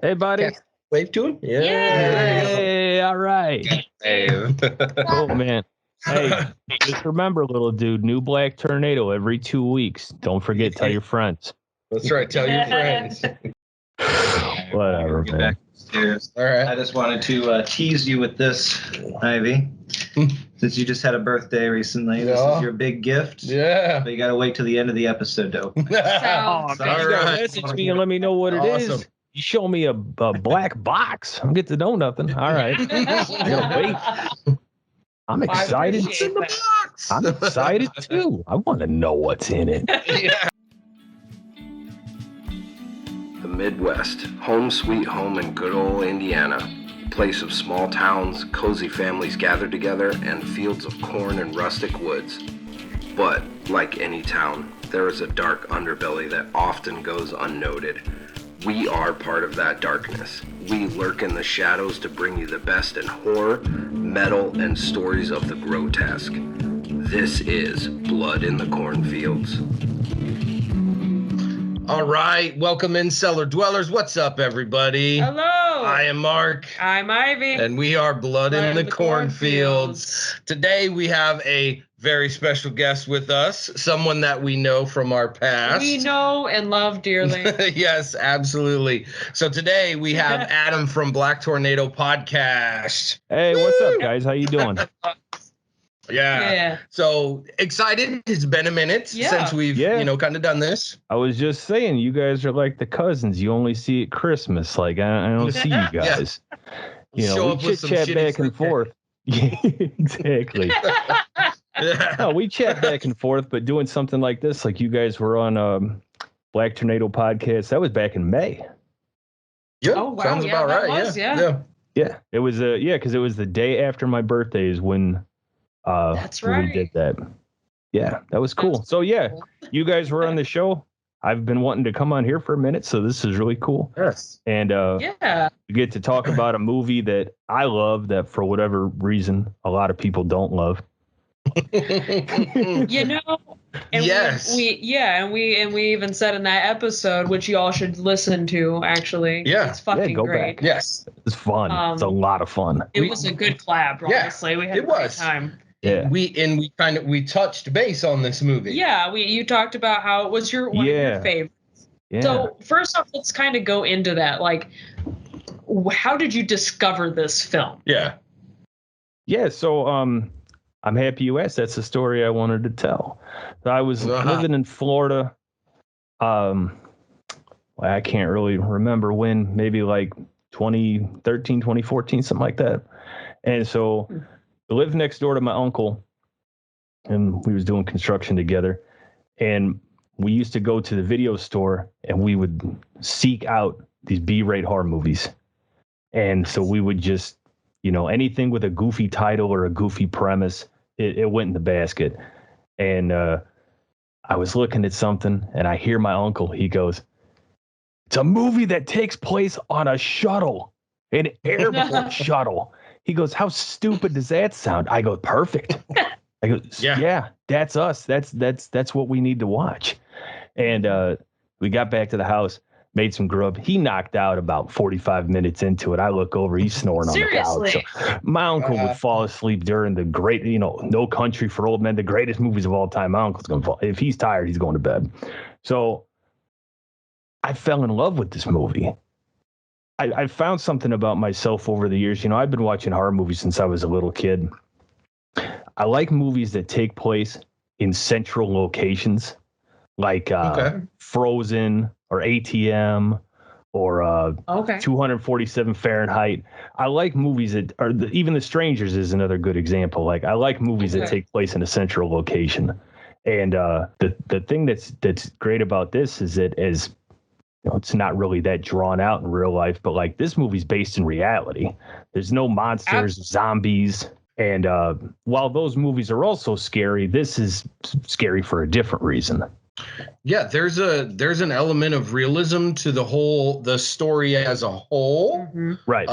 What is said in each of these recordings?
Hey, buddy. Wave to him. Yeah. Hey, all right. Hey. Cool, man. Hey, just remember, little dude, new Black Tornado every 2 weeks. Don't forget, tell your friends. That's right. Tell your friends. Whatever, man. Back upstairs. All right. I just wanted to tease you with this, Ivy. Since you just had a birthday recently, this is your big gift. Yeah. But you got to wait till the end of the episode to open. Oh, man, you gotta message me and let me know what it is. You show me a black box. I'm get to know nothing. All right. I gotta wait. I'm excited. What's in the box? I'm excited too. I want to know what's in it. Yeah. The Midwest, home sweet home in good old Indiana. A place of small towns, cozy families gathered together, and fields of corn and rustic woods. But, like any town, there is a dark underbelly that often goes unnoted. We are part of that darkness. We lurk in the shadows to bring you the best in horror, metal, and stories of the grotesque. This is Blood in the Cornfields. All right. Welcome in, Cellar Dwellers. What's up, everybody? Hello. I am Mark. I'm Ivy. And we are Blood in the Cornfields. Today we have a very special guest with us, someone that we know from our past. We know and love dearly. Yes, absolutely. So today we have Adam from Black Tornado Podcast. Hey, what's up, guys? How you doing? Yeah. So excited. It's been a minute since we've, kind of done this. I was just saying, you guys are like the cousins. You only see at Christmas. Like, I don't see you guys. You know, we chit-chat back and forth. Yeah, exactly. No, we chat back and forth, but doing something like this, like you guys were on Black Tornado Podcast, that was back in May. Yeah, oh, wow. Sounds about right. Yeah. It was because it was the day after my birthday is when that's right. we did that. Yeah, that was cool. So you guys were on the show. I've been wanting to come on here for a minute, so this is really cool. Yes. And we get to talk about a movie that I love that for whatever reason a lot of people don't love. And yes. we even said in that episode, which you all should listen to, actually. Yeah. It's fucking go great. back. Yes. It's fun. It's a lot of fun. It was a good collab, honestly. We had a great time. Yeah. We touched base on this movie. Yeah, you talked about how it was one of your favorites. Yeah. So first off, let's kind of go into that. Like, how did you discover this film? Yeah. Yeah, so I'm happy you asked. That's the story I wanted to tell. So I was living in Florida. I can't really remember when, maybe like 2013, 2014, something like that. And so I lived next door to my uncle, and we was doing construction together. And we used to go to the video store, and we would seek out these B-rate horror movies. And so we would just, anything with a goofy title or a goofy premise, it went in the basket. And I was looking at something, and I hear my uncle. He goes, "It's a movie that takes place on a shuttle, an airport shuttle." He goes, "How stupid does that sound?" I go, "Perfect." I go, yeah, that's us. That's what we need to watch. And we got back to the house, made some grub. He knocked out about 45 minutes into it. I look over, he's snoring on the couch. So my uncle would fall asleep during the great, No Country for Old Men, the greatest movies of all time. My uncle's going to fall. If he's tired, he's going to bed. So I fell in love with this movie. I found something about myself over the years. I've been watching horror movies since I was a little kid. I like movies that take place in central locations, like Frozen or ATM or 247 Fahrenheit. I like movies that are even The Strangers is another good example. Like I like movies that take place in a central location. And the thing that's great about this is that it's not really that drawn out in real life, but like this movie's based in reality. There's no monsters, zombies. And while those movies are also scary, this is scary for a different reason. Yeah, there's an element of realism to the story as a whole. Mm-hmm. Right.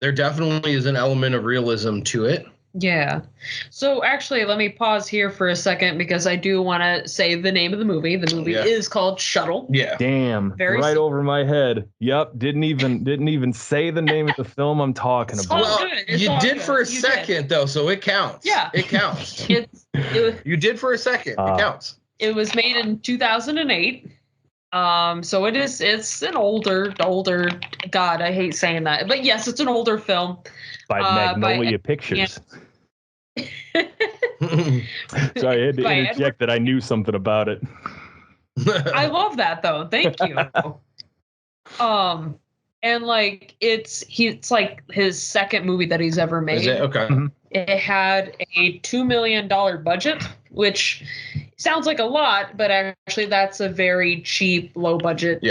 There definitely is an element of realism to it. Yeah. So actually, let me pause here for a second because I do want to say the name of the movie. The movie is called Shuttle. Yeah. Damn. Right over my head. Yep. Didn't even say the name of the film I'm talking about. Well, you did for a second though, so it counts. Yeah. It counts. You did for a second. It counts. It was made in 2008. So it's an older. God, I hate saying that, but yes, it's an older film. By Magnolia Pictures. Sorry, I had to interject that I knew something about it. I love that though. Thank you. And like it's like his second movie that he's ever made. Is it? Okay. It had a $2 million budget, which sounds like a lot, but actually that's a very cheap, low budget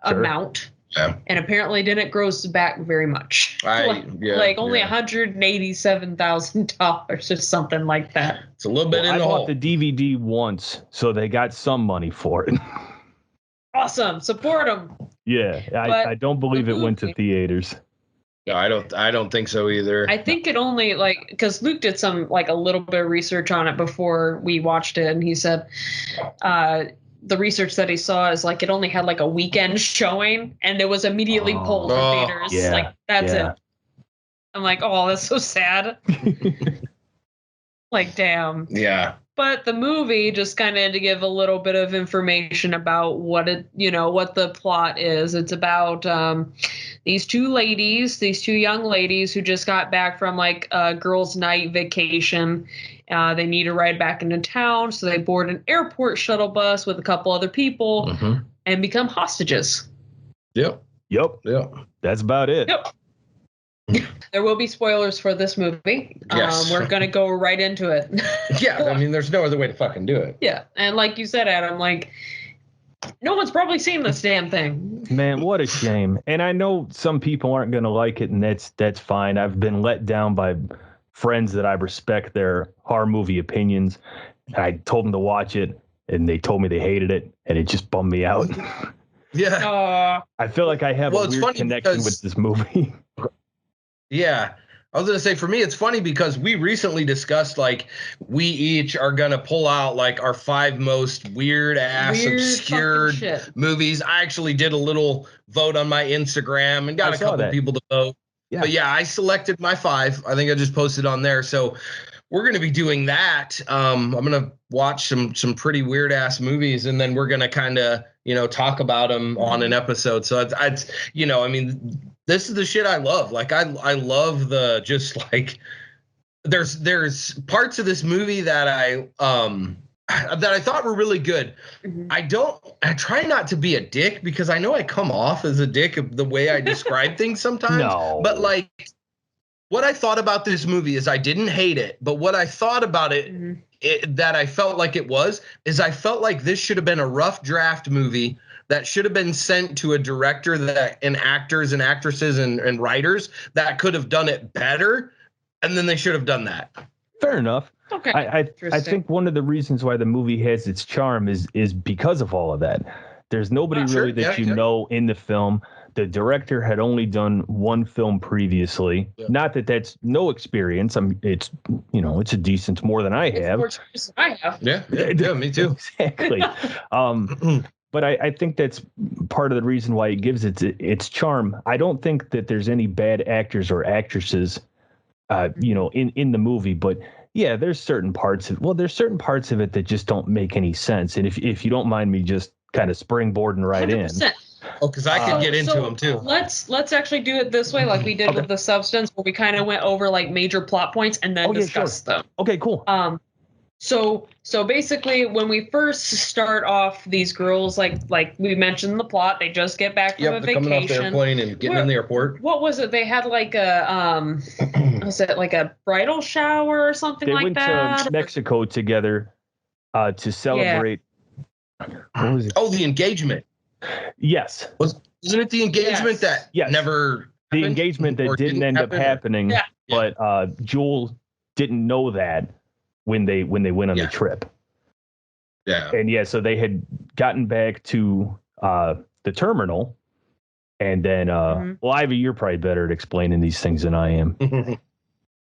amount. Yeah. And apparently didn't gross back very much. Like only $187,000 or something like that. It's a little bit in the hole. I bought the DVD once, so they got some money for it. Awesome. Support them. Yeah, I don't believe it went to theaters. No, I don't think so either. I think it only because Luke did some a little bit of research on it before we watched it, and he said the research that he saw is it only had a weekend showing, and it was immediately pulled from theaters. Yeah, that's it. I'm oh, that's so sad. Damn. Yeah. But the movie just kind of to give a little bit of information about what the plot is. It's about these two young ladies who just got back from a girls' night vacation. They need to ride back into town, so they board an airport shuttle bus with a couple other people and become hostages. Yep. That's about it. Yep. There will be spoilers for this movie. Yes. We're going to go right into it. Yeah, I mean, there's no other way to fucking do it. Yeah, and like you said, Adam, no one's probably seen this damn thing. Man, what a shame. And I know some people aren't going to like it, and that's fine. I've been let down by friends that I respect their horror movie opinions. I told them to watch it, and they told me they hated it, and it just bummed me out. Yeah. I feel like I have a weird connection with this movie. Yeah. I was going to say, for me, it's funny because we recently discussed, we each are going to pull out, our 5 most weird-ass, obscure movies. I actually did a little vote on my Instagram and got a couple people to vote. Yeah. But, yeah, I selected my 5. I think I just posted on there. So we're going to be doing that. I'm going to watch some pretty weird-ass movies, and then we're going to kind of, talk about them on an episode. So, it's I mean, this is the shit I love. I love the there's parts of this movie that I thought were really good. Mm-hmm. I try not to be a dick because I know I come off as a dick of the way I describe things sometimes. No. But what I thought about this movie is I didn't hate it, but what I thought about it, that I felt like it is I felt like this should have been a rough draft movie that should have been sent to a director and actors and actresses and writers that could have done it better, and then they should have done that. Fair enough. Okay. I think one of the reasons why the movie has its charm is because of all of that. There's nobody really that know in the film. The director had only done one film previously. Yeah. Not that that's no experience. It's a decent more than I have. It's more I have. Yeah, me too. Exactly. But I think that's part of the reason why it gives its charm. I don't think that there's any bad actors or actresses, in the movie. But yeah, there's certain parts of it that just don't make any sense. And if you don't mind me just kind of springboarding right 100%. In. Oh, because I could get into them too. Let's actually do it this way, like we did with the substance, where we kind of went over major plot points and then discuss them. Okay, cool. So basically, when we first start off, these girls, like we mentioned the plot, they just get back from a vacation. Coming off the airplane and getting in the airport. What was it? They had was it a bridal shower or something like that? They went to Mexico together to celebrate. Yeah. What was it? Oh, the engagement. Yes. Wasn't it the engagement that never the happened? engagement that didn't end up happening? Yeah. But Jewel didn't know that when they went on the trip. Yeah. And so they had gotten back to the terminal, and then well, Ivy, you're probably better at explaining these things than I am.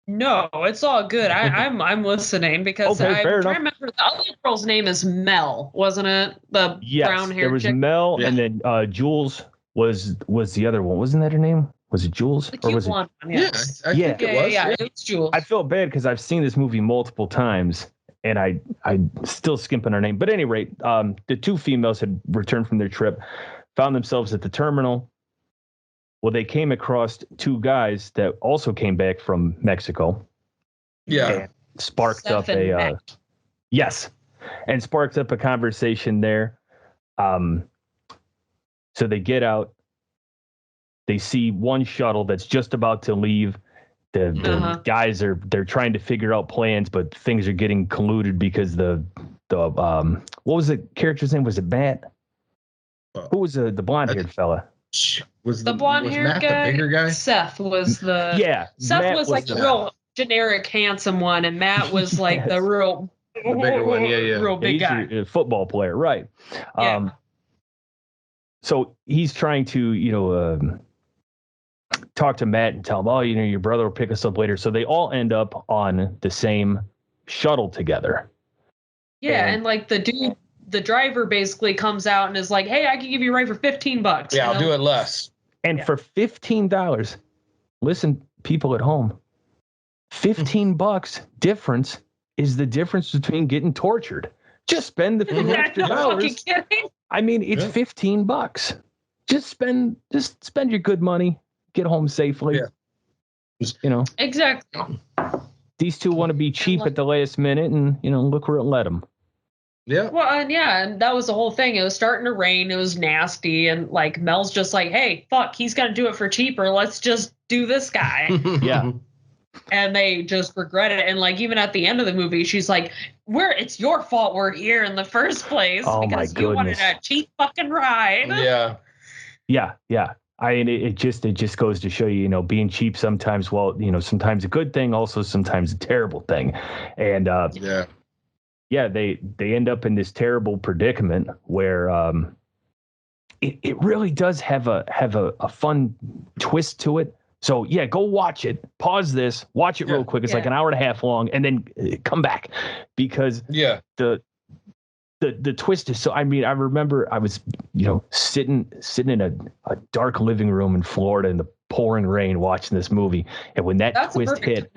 No, it's all good. I'm listening because Okay, I'm fair trying to enough. remember the other girl's name is Mel, wasn't it? The Yes, brown hair there was chick. Mel, Yeah. and then Jules was the other one. Wasn't that her name? Was it Jules? The Or cute was it? one. Yeah, Yes. I think it was. Yeah. It was Jules. I felt bad because I've seen this movie multiple times, and I still skimping her name. But at any rate, the two females had returned from their trip, found themselves at the terminal. Well, they came across two guys that also came back from Mexico. Yeah. And sparked Steph up and a Matt. yes, and sparked up a conversation there. So they get out. They see one shuttle that's just about to leave. The guys they're trying to figure out plans, but things are getting colluded because the what was the character's name? Was it Matt? Who was the blonde haired fella? Was The blonde was haired Matt guy. the bigger guy? Seth was the Seth Matt was like the the- real generic handsome one, and Matt was like Yes. the real The bigger one, yeah. real big he's guy. a football player, right? Yeah. So he's trying to talk to Matt and tell him, oh, your brother will pick us up later. So they all end up on the same shuttle together. Yeah, and like the driver basically comes out and is like, "Hey, I can give you a ride for $15." Yeah, I'll do it less. And for $15, listen, people at home, $15 difference is the difference between getting tortured. Just spend the few extra dollars. Kidding. I mean, it's $15. Just spend your good money, get home safely. Yeah. Exactly. These two want to be cheap at the last minute, and look where it led them. Yeah. Well, and that was the whole thing. It was starting to rain. It was nasty, and like Mel's just like, "Hey, fuck, he's gonna do it for cheaper. Let's just do this guy." Yeah. And they just regret it. And like even at the end of the movie, she's like, it's your fault we're here in the first place because you wanted a cheap fucking ride." Yeah. Yeah. I mean, it just goes to show you, being cheap sometimes, sometimes a good thing, also sometimes a terrible thing. And they end up in this terrible predicament where it really does have a fun twist to it. So yeah, go watch it. Pause this, watch it real quick. It's like an hour and a half long, and then come back because the twist is so. I mean, I remember I was sitting in a dark living room in Florida in the pouring rain watching this movie, and when that twist hit,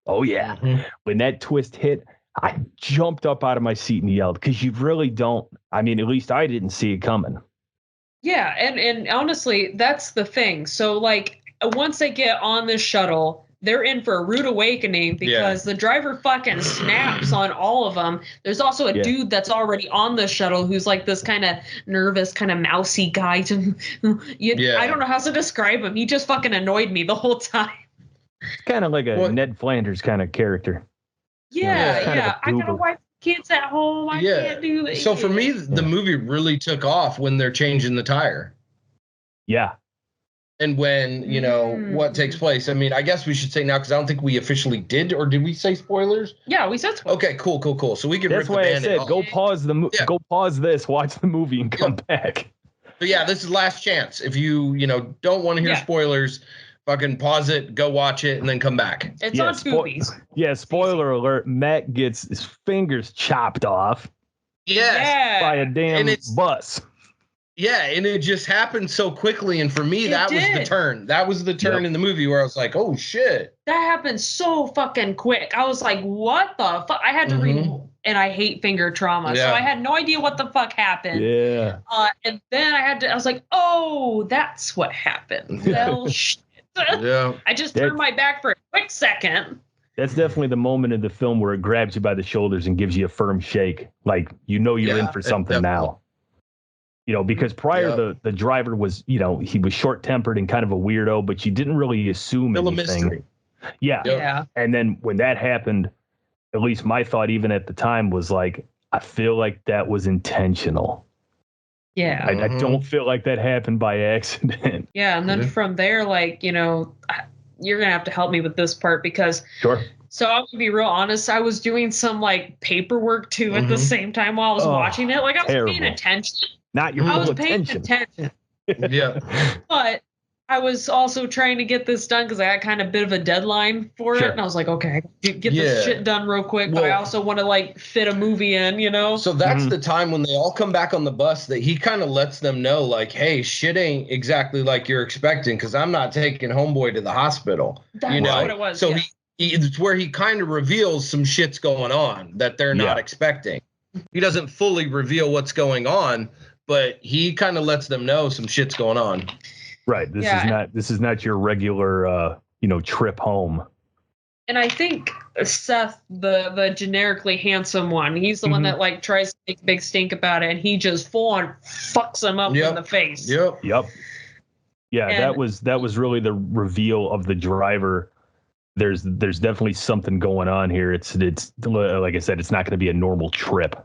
oh yeah, when that twist hit, I jumped up out of my seat and yelled because you really don't. I mean, at least I didn't see it coming. Yeah, and honestly, that's the thing. So like once they get on this shuttle, they're in for a rude awakening because the driver fucking snaps on all of them. There's also a dude that's already on the shuttle who's like this kind of nervous, kind of mousy guy. I don't know how to describe him. He just fucking annoyed me the whole time. It's kind of like a Ned Flanders kind of character. Yeah. I gotta wipe kids at home. I can't do this. So for me, the movie really took off when they're changing the tire. Yeah. And when, what takes place. I mean, I guess we should say now because I don't think we officially did, or did we say spoilers? Yeah, we said spoilers. Okay, cool. So we can That's rip why the I Band-Aid said off. go pause this, watch the movie, and come back. But yeah, this is last chance. If you don't want to hear spoilers, fucking pause it, go watch it, and then come back. It's on Tubies. Spoiler alert, Matt gets his fingers chopped off by a damn bus. Yeah, and it just happened so quickly. And for me, that was the turn. That was the turn in the movie where I was like, oh, shit. That happened so fucking quick. I was like, what the fuck? I had to read, and I hate finger trauma. So I had no idea what the fuck happened. Yeah. And then I was like, oh, that's what happened. Well, shit. I just turned my back for a quick second. That's definitely the moment in the film where it grabs you by the shoulders and gives you a firm shake. Like, you're in for something now. Because prior the driver was, he was short-tempered and kind of a weirdo, but you didn't really assume anything. Mystery. Yeah. And then when that happened, at least my thought even at the time was like, I feel like that was intentional. Yeah. I don't feel like that happened by accident. Yeah. And then from there, like, you're going to have to help me with this part because. Sure. So I'm going to be real honest. I was doing some like paperwork too at the same time while I was watching it. Like I was paying attention. Not your full attention. Yeah. But I was also trying to get this done because I had kind of a bit of a deadline for it, and I was like, okay, get this shit done real quick. But I also want to like fit a movie in, you know. So that's the time when they all come back on the bus that he kind of lets them know, like, hey, shit ain't exactly like you're expecting because I'm not taking homeboy to the hospital. That's what it was. So it's where he kind of reveals some shit's going on that they're not expecting. He doesn't fully reveal what's going on, but he kind of lets them know some shit's going on. Right. This is not your regular trip home. And I think Seth, the generically handsome one, he's the one that like tries to make a big stink about it, and he just full on fucks him up in the face. Yep. Yeah, and that was really the reveal of the driver. There's definitely something going on here. It's like I said, it's not going to be a normal trip.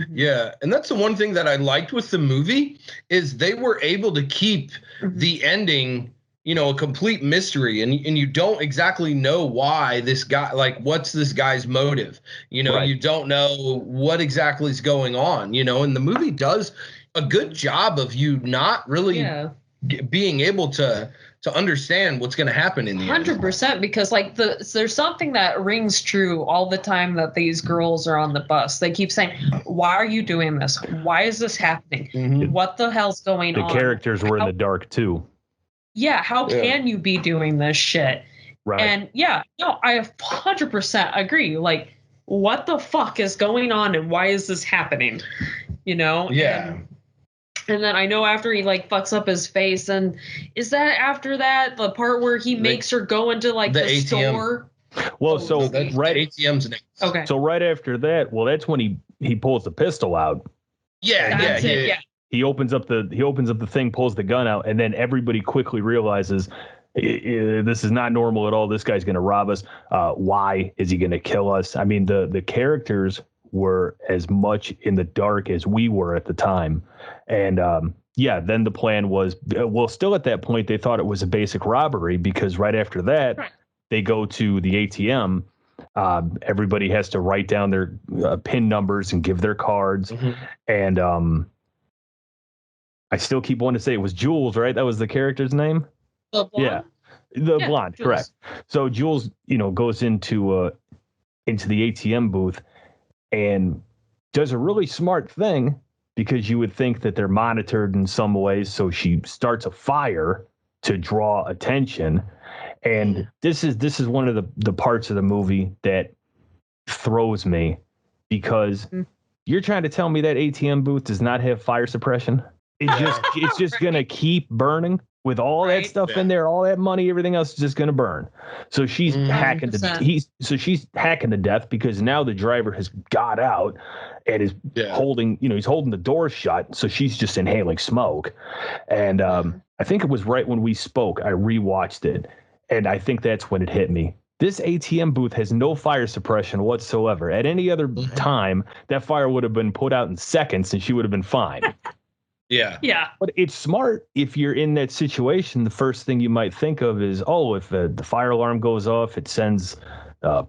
Yeah, and that's the one thing that I liked with the movie is they were able to keep the ending, a complete mystery, and you don't exactly know why this guy, like, what's this guy's motive? You don't know what exactly is going on, and the movie does a good job of you not really being able to understand what's going to happen in the 100%, because like there's something that rings true all the time that these girls are on the bus. They keep saying, why are you doing this? Why is this happening? What the hell's going on? The characters were in the dark too. Yeah. How can you be doing this shit? Right. And I 100% agree. Like, what the fuck is going on and why is this happening? Yeah. And then I know after he like fucks up his face, and is that after that the part where he makes her go into like the store? Well, so that's right ATM's next. Okay. So right after that, well, that's when he pulls the pistol out. Yeah. He opens up the thing, pulls the gun out, and then everybody quickly realizes this is not normal at all. This guy's going to rob us. Why is he going to kill us? I mean, the characters were as much in the dark as we were at the time. And then the plan was, still at that point, they thought it was a basic robbery because right after that, they go to the ATM. Everybody has to write down their PIN numbers and give their cards. And I still keep wanting to say it was Jules, right? That was the character's name? The blonde? Yeah. The blonde, Jules. Correct. So Jules, goes into the ATM booth and does a really smart thing because you would think that they're monitored in some ways. So she starts a fire to draw attention. And this is one of the parts of the movie that throws me because you're trying to tell me that ATM booth does not have fire suppression. It's just going to keep burning with all that stuff in there, all that money, everything else is just going to burn. So she's hacking she's hacking to death because now the driver has got out and is holding, he's holding the door shut. So she's just inhaling smoke. And I think it was right when we spoke, I rewatched it. And I think that's when it hit me. This ATM booth has no fire suppression whatsoever. At any other time, that fire would have been put out in seconds and she would have been fine. Yeah. But it's smart if you're in that situation. The first thing you might think of is, if the fire alarm goes off, it sends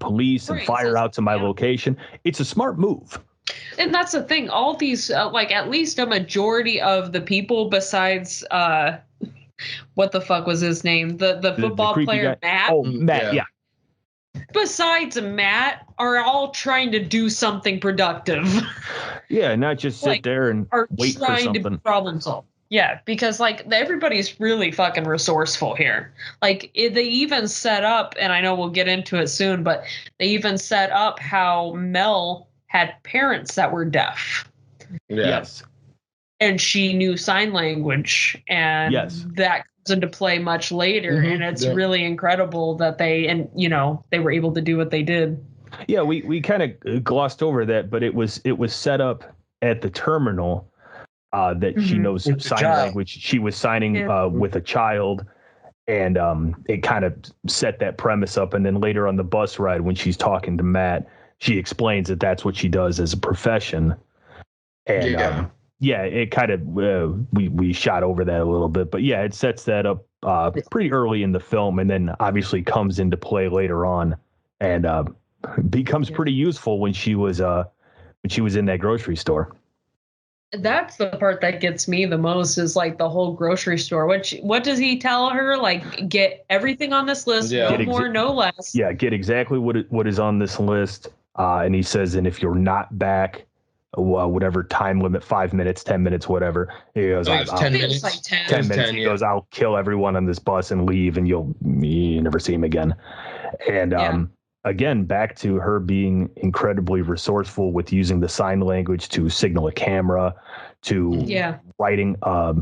police and fire out to my location. It's a smart move. And that's the thing. All these, at least a majority of the people besides, what the fuck was his name? The football player, guy. Matt? Oh, Matt, yeah. Besides Matt, are all trying to do something productive. Yeah, not just sit there and wait for something. To problem solve. Yeah, because everybody's really fucking resourceful here. They even set up, and I know we'll get into it soon, but they even set up how Mel had parents that were deaf. Yes. And she knew sign language, and that comes into play much later. And it's really incredible that they were able to do what they did. Yeah, we kind of glossed over that, but it was set up at the terminal that she knows sign language. She was signing with a child, and it kind of set that premise up. And then later on the bus ride, when she's talking to Matt, she explains that that's what she does as a profession. And it kind of we shot over that a little bit, but it sets that up pretty early in the film, and then obviously comes into play later on, and becomes pretty useful when she was in that grocery store. That's the part that gets me the most is like the whole grocery store. What does he tell her? Like, get everything on this list, no more, no less. Yeah, get exactly what is on this list. And he says, and if you're not back, whatever time limit, 5 minutes, 10 minutes, whatever. He goes, I think it's 10 minutes. Like 10 minutes. 10, he goes, I'll kill everyone on this bus and leave, and you never see him again. And again, back to her being incredibly resourceful with using the sign language to signal a camera, to writing a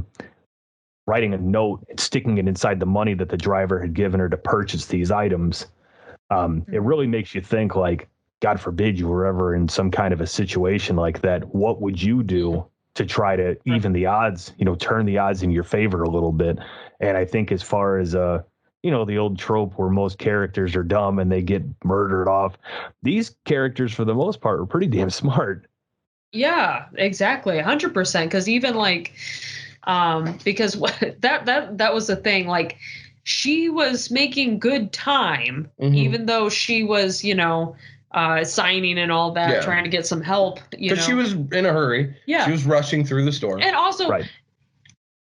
note and sticking it inside the money that the driver had given her to purchase these items. It really makes you think, like, God forbid you were ever in some kind of a situation like that. What would you do to try to even the odds, turn the odds in your favor a little bit? And I think as far as, the old trope where most characters are dumb and they get murdered off, these characters, for the most part, were pretty damn smart. Yeah, exactly. 100%. Because even like, because that was the thing, like, she was making good time, even though she was, signing and all that, trying to get some help. Because she was in a hurry. Yeah. She was rushing through the store. And also,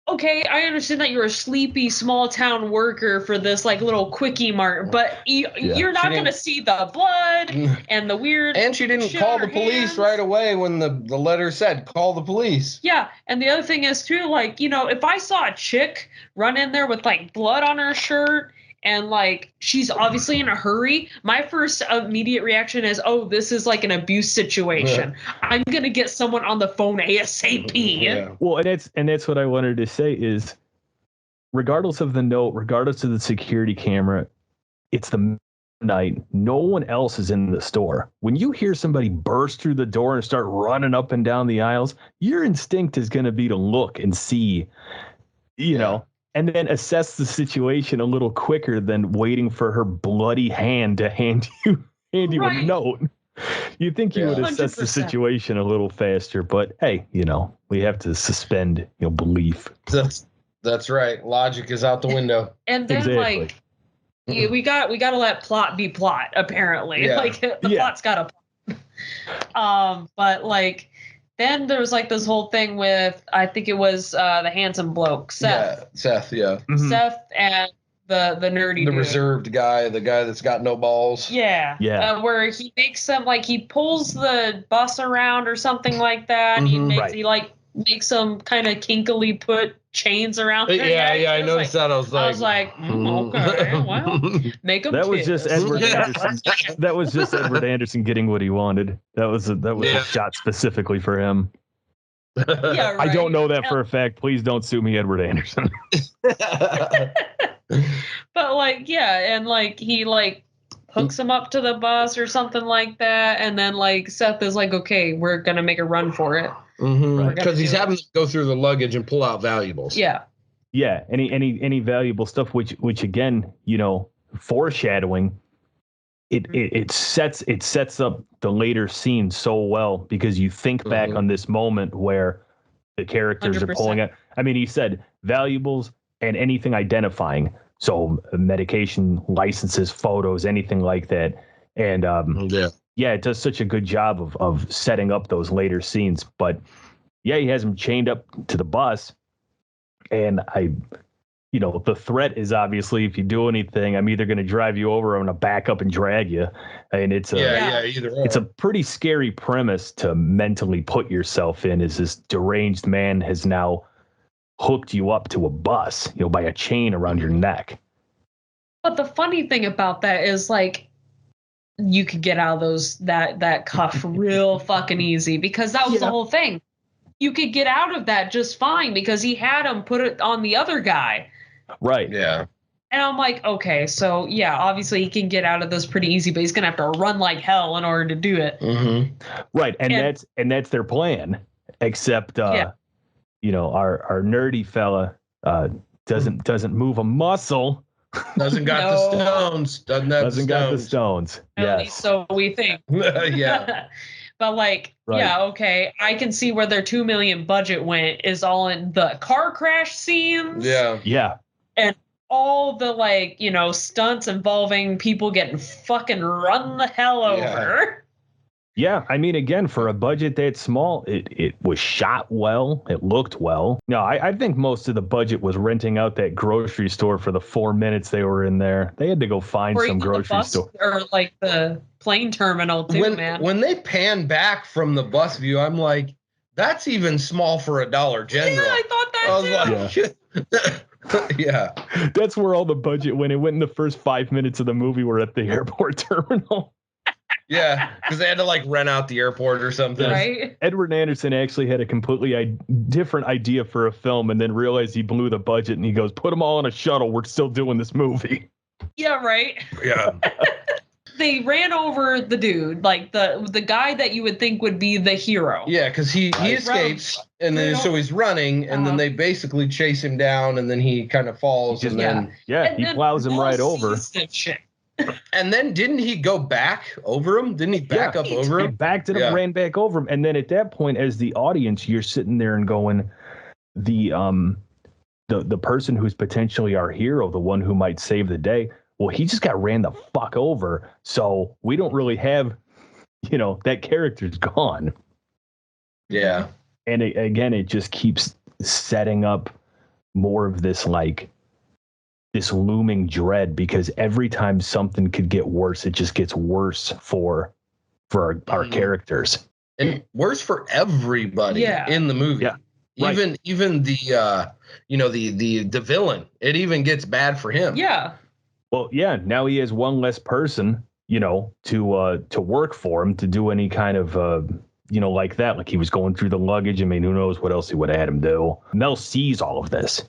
okay, I understand that you're a sleepy small town worker for this like little quickie mart, but you're not going to see the blood and the weird. And she didn't call the police right away when the letter said call the police. Yeah, and the other thing is too, like, if I saw a chick run in there with like blood on her shirt and like she's obviously in a hurry, my first immediate reaction is, oh, this is like an abuse situation. I'm gonna get someone on the phone ASAP. Well, and that's what I wanted to say is, regardless of the note, regardless of the security camera, it's the night. No one else is in the store. When you hear somebody burst through the door and start running up and down the aisles, your instinct is going to be to look and see, and then assess the situation a little quicker than waiting for her bloody hand to hand you a note. You'd think you would assess 100%. The situation a little faster, but hey, we have to suspend, belief. That's right. Logic is out the window. And then like, we got to let plot be plot. Apparently, like the plot's got a plot. But like. Then there was like this whole thing with, I think it was the handsome bloke, Seth. Yeah, Seth, Seth and the nerdy dude. Reserved guy, the guy that's got no balls. Yeah. Where he makes them, like, he pulls the bus around or something like that. And he makes them kind of kinkily put chains around their neck. I noticed that. I was like, okay, well, make them. That was just Edward Anderson. That was just Edward Anderson getting what he wanted. That was a shot specifically for him. Yeah, right. I don't know that for a fact. Please don't sue me, Edward Anderson. But like, and like he like hooks him up to the bus or something like that, and then like Seth is like, okay, we're gonna make a run for it. Because he's having to go through the luggage and pull out valuables. Yeah. Any valuable stuff, which again, foreshadowing. It sets up the later scene so well, because you think back on this moment where the characters 100%. Are pulling out. I mean, he said valuables and anything identifying. So medication, licenses, photos, anything like that. And it does such a good job of setting up those later scenes. But he has him chained up to the bus. And the threat is obviously, if you do anything, I'm either going to drive you over or I'm going to back up and drag you. And it's either or. It's a pretty scary premise to mentally put yourself in, is this deranged man has now hooked you up to a bus, by a chain around your neck. But the funny thing about that is, like, you could get out of that cuff real fucking easy, because that was the whole thing. You could get out of that just fine because he had him put it on the other guy. Right. Yeah. And I'm like, okay, so obviously he can get out of this pretty easy, but he's gonna have to run like hell in order to do it. Right, and that's their plan. Except our nerdy fella doesn't move a muscle. Doesn't got the stones. Doesn't got the stones. At least so we think. Yeah. But like, okay, I can see where their $2 million budget went is all in the car crash scenes. Yeah. And all the like, stunts involving people getting fucking run the hell over. Yeah, I mean, again, for a budget that small, it was shot well. It looked well. No, I think most of the budget was renting out that grocery store for the 4 minutes they were in there. They had to go find or some even grocery the bus, store. or like the plane terminal too, man. When they pan back from the bus view, I'm like, that's even small for a Dollar General. Yeah, I thought that too. Yeah. That's where all the budget went. It went in the first 5 minutes of the movie. We're at the airport terminal. Yeah, because they had to like rent out the airport or something. Right. Edward Anderson actually had a completely different idea for a film and then realized he blew the budget and he goes, put them all on a shuttle. We're still doing this movie. Yeah, right. Yeah. They ran over the dude, like the guy that you would think would be the hero. Yeah, because he escapes and then so he's running and then they basically chase him down and then he kind of falls and then he plows him right over. And then didn't he go back over him? Didn't he back up over him? He backed it up, ran back over him, and then at that point, as the audience, you're sitting there and going, the person who's potentially our hero, the one who might save the day, well, he just got ran the fuck over. So we don't really have, that character's gone. Yeah. And it just keeps setting up more of this this looming dread, because every time something could get worse, it just gets worse for our characters, and worse for everybody in the movie. Yeah. Even the the villain, it even gets bad for him. Yeah. Well, yeah, now he has one less person, to work for him, to do any kind of like that. Like he was going through the luggage. I mean, who knows what else he would have had him do. Mel sees all of this,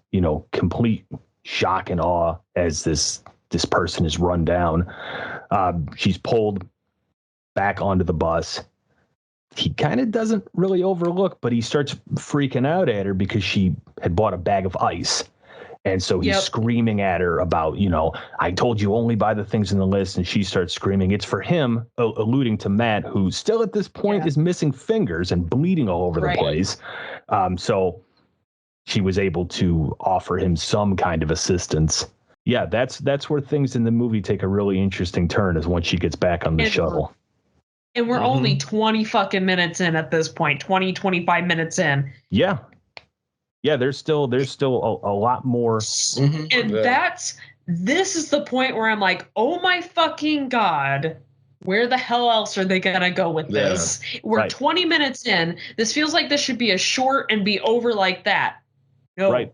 complete shock and awe as this person is run down. She's pulled back onto the bus. He kind of doesn't really overlook, but he starts freaking out at her because she had bought a bag of ice. And so he's screaming at her about, I told you only buy the things in the list. And she starts screaming. It's for him, alluding to Matt, who still at this point is missing fingers and bleeding all over the place. So she was able to offer him some kind of assistance. Yeah, that's where things in the movie take a really interesting turn, is once she gets back on the shuttle. And we're only 20 fucking minutes in at this point, 20, 25 minutes in. Yeah. Yeah, there's still a lot more. And this is the point where I'm like, oh my fucking God, where the hell else are they going to go with this? We're 20 minutes in. This feels like this should be a short and be over like that. No,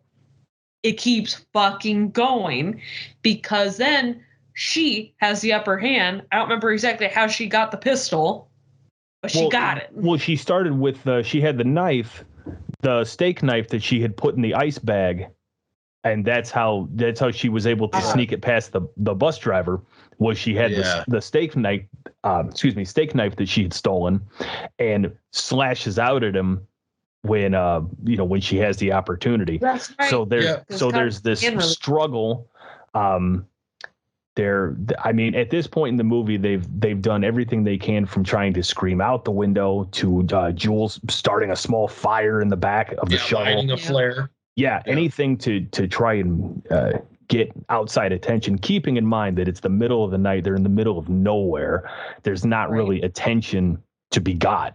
it keeps fucking going, because then she has the upper hand. I don't remember exactly how she got the pistol, but she got it. Well, she started with, she had the knife, the steak knife that she had put in the ice bag. And that's how she was able to sneak it past the bus driver. Was she had the steak knife, steak knife that she had stolen, and slashes out at him when when she has the opportunity. That's right. So there's this struggle. I mean, at this point in the movie, they've done everything they can, from trying to scream out the window to Jules starting a small fire in the back of the shuttle, lighting a flare. Yeah, anything to try and get outside attention, keeping in mind that it's the middle of the night. They're in the middle of nowhere. There's not really attention to be got,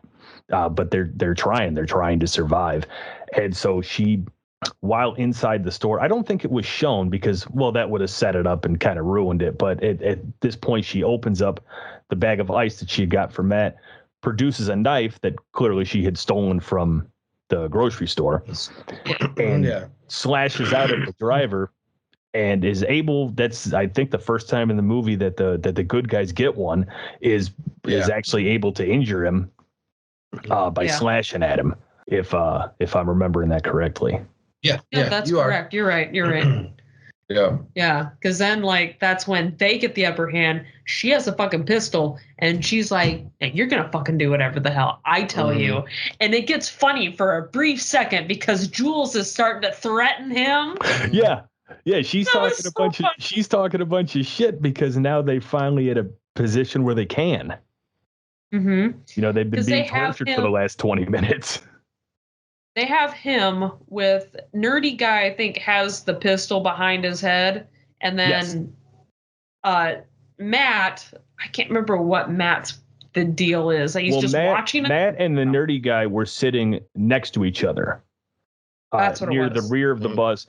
but they're trying to survive. And so she, while inside the store, I don't think it was shown because, well, that would have set it up and kind of ruined it. But at this point, she opens up the bag of ice that she got from Matt, produces a knife that clearly she had stolen from the grocery store, and slashes out at the driver, and is able. That's, I think, the first time in the movie that the good guys get one, is actually able to injure him by slashing at him. If I'm remembering that correctly. Yeah, that's correct. You're right. Yeah, because then that's when they get the upper hand. She has a fucking pistol, and she's like, hey, "You're gonna fucking do whatever the hell I tell you." And it gets funny for a brief second because Jules is starting to threaten him. Yeah. She's talking a bunch of shit because now they finally at a position where they can. Mm-hmm. They've been being tortured for the last 20 minutes. They have him with nerdy guy, I think, has the pistol behind his head. And then Matt, I can't remember what Matt's the deal is. Like he's just watching. Matt and the nerdy guy were sitting next to each other. That's what near it was. the rear of the bus.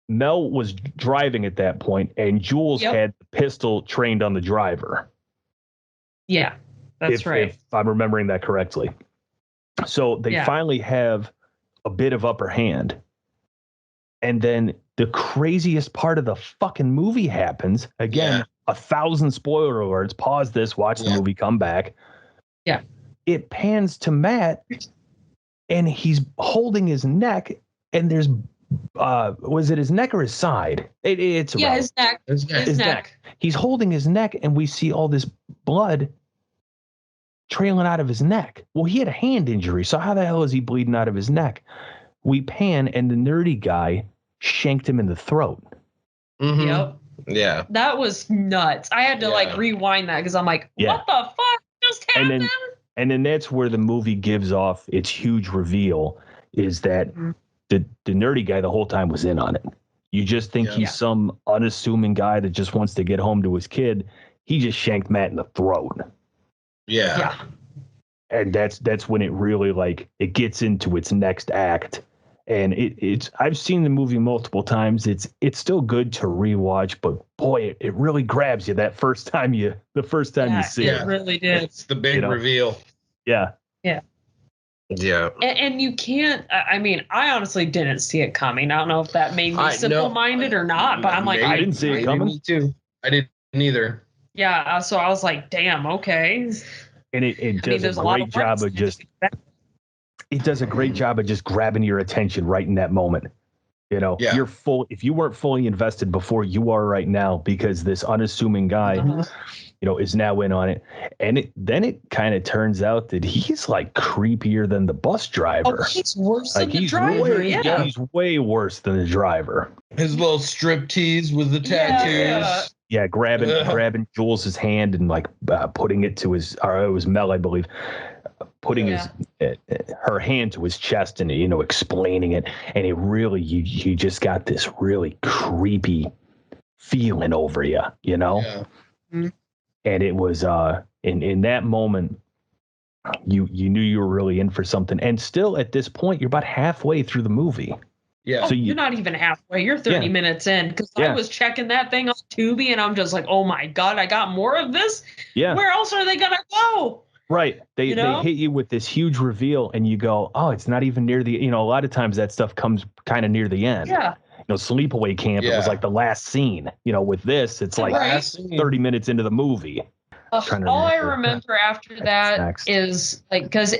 Mel was driving at that point, and Jules had the pistol trained on the driver. Yeah, that's right. If I'm remembering that correctly. So they finally have a bit of upper hand. And then the craziest part of the fucking movie happens. Again, 1,000 spoiler alerts. Pause this, watch the movie, come back. Yeah. It pans to Matt, and he's holding his neck, and there's was it his neck or his side? It's his neck. His neck. He's holding his neck, and we see all this blood trailing out of his neck. Well, he had a hand injury, so how the hell is he bleeding out of his neck? We pan, and the nerdy guy shanked him in the throat. Mm-hmm. Yep. Yeah. That was nuts. I had to like rewind that because I'm like, what the fuck just happened? And then that's where the movie gives off its huge reveal, is that the nerdy guy the whole time was in on it. You just think he's some unassuming guy that just wants to get home to his kid. He just shanked Matt in the throat. Yeah. And that's when it really like it gets into its next act. And it's I've seen the movie multiple times. It's still good to rewatch, but boy, it really grabs you that first time you see it. It really did. It's the big reveal. Yeah. Yeah. Yeah. And you can't, I mean, I honestly didn't see it coming. I don't know if that made me simple-minded or not, but I'm like, I didn't see it coming. Me too. I didn't either. Yeah. So I was like, damn, okay. And it does a great job of just, it does a great job of just grabbing your attention right in that moment. You know, you're full. If you weren't fully invested before, you are right now, because this unassuming guy, you know, is now in on it. And then it kind of turns out that he's like creepier than the bus driver. Oh, he's worse than the driver. He's way worse than the driver. His little strip tease with the tattoos. Yeah, grabbing Jules's hand and like putting it to his, or it was Mel, I believe, putting her hand to his chest and, you know, explaining it. And it really, you just got this really creepy feeling over you, you know? Yeah. Mm-hmm. And it was in that moment, you knew you were really in for something. And still at this point, you're about halfway through the movie. Yeah. So you're not even halfway. You're 30 minutes in, because I was checking that thing on Tubi and I'm just like, oh my God, I got more of this. Yeah. Where else are they gonna go? Right. They hit you with this huge reveal and you go, oh, it's not even near the, you know, a lot of times that stuff comes kind of near the end. Yeah. You know, Sleepaway Camp, it was like the last scene. You know, with this, it's like 30 minutes into the movie. All I remember after that is like, because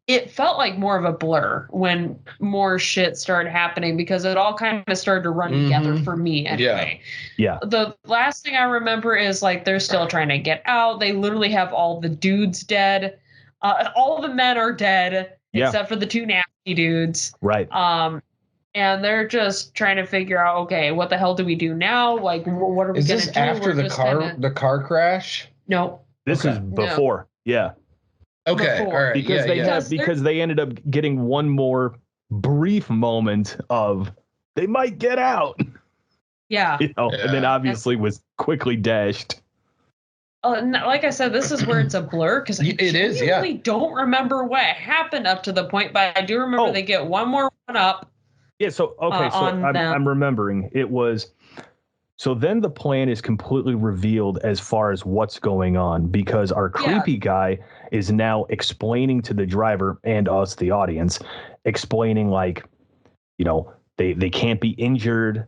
it felt like more of a blur when more shit started happening, because it all kind of started to run together for me anyway. Yeah. The last thing I remember is like they're still trying to get out. They literally have all the dudes dead. All the men are dead except for the two nasty dudes. Right. And they're just trying to figure out, okay, what the hell do we do now? Like, what are we going to do? Is this after the car crash? No. This is before. No. Yeah. Okay. Before. All right. Because they ended up getting one more brief moment of they might get out. Yeah. You know, and then obviously was quickly dashed. Like I said, this is where it's a blur, because I really don't remember what happened up to the point, but I do remember they get one more one up. Yeah. So I'm remembering it was. So then the plan is completely revealed as far as what's going on, because our creepy guy is now explaining to the driver and us, the audience, explaining like, you know, they can't be injured.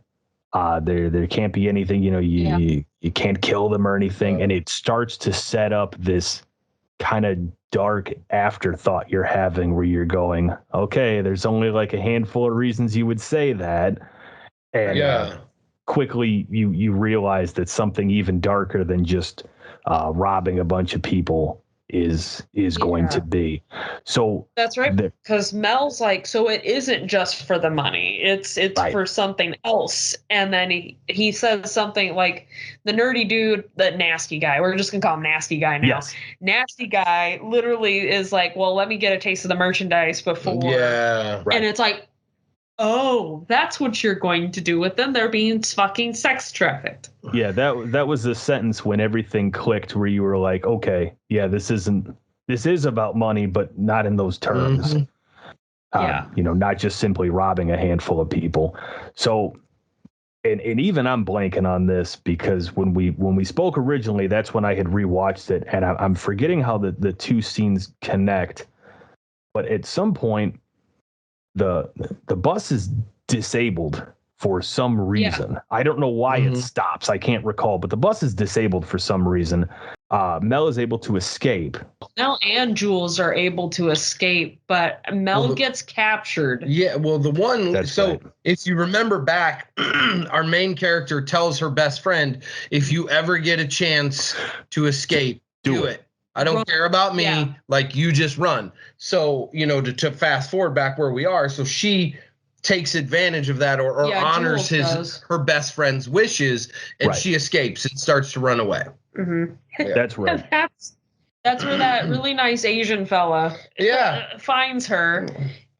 There can't be anything, you know, you can't kill them or anything. And it starts to set up this kind of dark afterthought you're having where you're going, okay, there's only like a handful of reasons you would say that. And quickly you realize that something even darker than just robbing a bunch of people is going to be. So that's right, because Mel's like, so it isn't just for the money, it's for something else. And then he says something like, the nerdy dude, the nasty guy, we're just gonna call him nasty guy now. Nasty guy literally is like, well, let me get a taste of the merchandise before. And it's like, oh, that's what you're going to do with them. They're being fucking sex trafficked. Yeah, that was the sentence when everything clicked, where you were like, okay, yeah, this is about money, but not in those terms. Not just simply robbing a handful of people. So, and even I'm blanking on this, because when we spoke originally, that's when I had rewatched it, and I'm forgetting how the two scenes connect. But at some point, the bus is disabled for some reason. Yeah. I don't know why it stops. I can't recall, but the bus is disabled for some reason. Mel is able to escape. Mel and Jules are able to escape, but Mel gets captured. Yeah, well, the one... That's so right. If you remember back, our main character tells her best friend, if you ever get a chance to escape, do it. I don't care about me. Yeah. Like, you just run. So, to fast forward back where we are, so she takes advantage of that or honors her best friend's wishes, and she escapes and starts to run away. Mm-hmm. Yeah. That's right. That's where that really nice Asian fella finds her,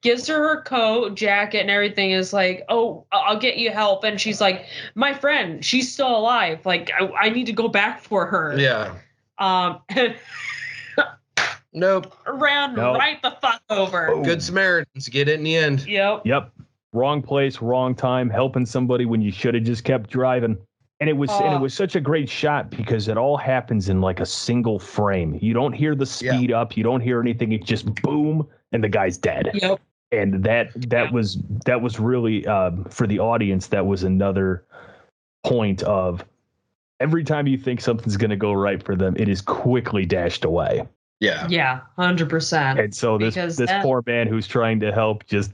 gives her coat, jacket, and everything, is like, oh, I'll get you help. And she's like, my friend, she's still alive. Like, I need to go back for her. Yeah. Nope. Right the fuck over. Oh. Good Samaritans get it in the end. Yep. Wrong place, wrong time, helping somebody when you should have just kept driving. And it was such a great shot, because it all happens in like a single frame. You don't hear the speed up, you don't hear anything. It just boom, and the guy's dead. Yep. And that was really for the audience. That was another point of, every time you think something's going to go right for them, it is quickly dashed away. Yeah. Yeah, 100%. And so this poor man who's trying to help just,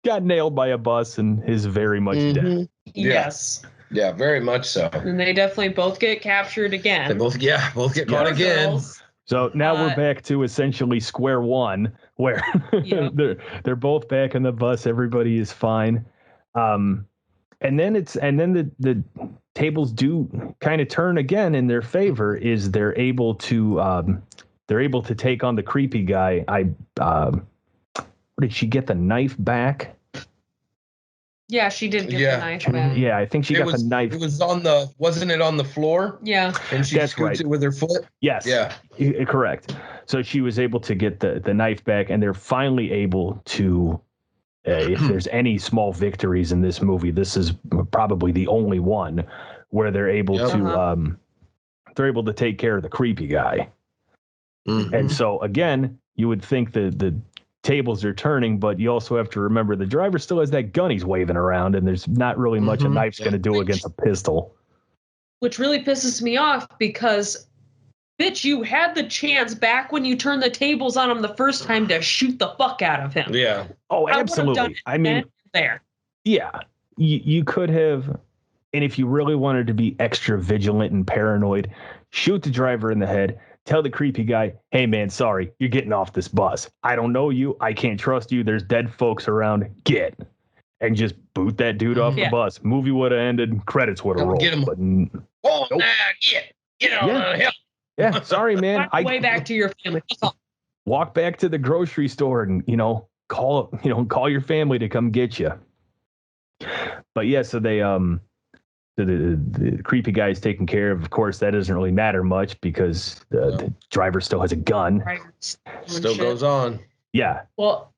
got nailed by a bus and is very much dead. Yes. Yeah, very much so. And they definitely both get captured again. They both get caught again. Girls. So now we're back to essentially square one, where they're both back on the bus. Everybody is fine. And then the tables do kind of turn again in their favor. Is they're able to take on the creepy guy. Did she get the knife back? Yeah, she did get the knife back. Yeah, I think she got the knife. It was wasn't it on the floor? Yeah. And she scoots it with her foot? Yes. Yeah. Correct. So she was able to get the knife back, and they're finally able to, if there's any small victories in this movie, this is probably the only one where they're able to take care of the creepy guy. Mm-hmm. And so again, you would think the tables are turning, but you also have to remember the driver still has that gun he's waving around, and there's not really much a knife's going to do against a pistol. Which really pisses me off, because, bitch, you had the chance back when you turned the tables on him the first time to shoot the fuck out of him. Yeah. Oh, absolutely. I mean, there. Yeah, you could have, and if you really wanted to be extra vigilant and paranoid, shoot the driver in the head. Tell the creepy guy, hey, man, sorry, you're getting off this bus. I don't know you. I can't trust you. There's dead folks around. Get. And just boot that dude off the bus. Movie would have ended. Credits would have rolled. Get him. But Get on hell. Yeah, sorry, man. Way back to your family. Walk back to the grocery store and, call your family to come get you. But yeah, so they the creepy guy is taken care of. Of course, that doesn't really matter much, because the driver still has a gun. Still goes on. Yeah. Well,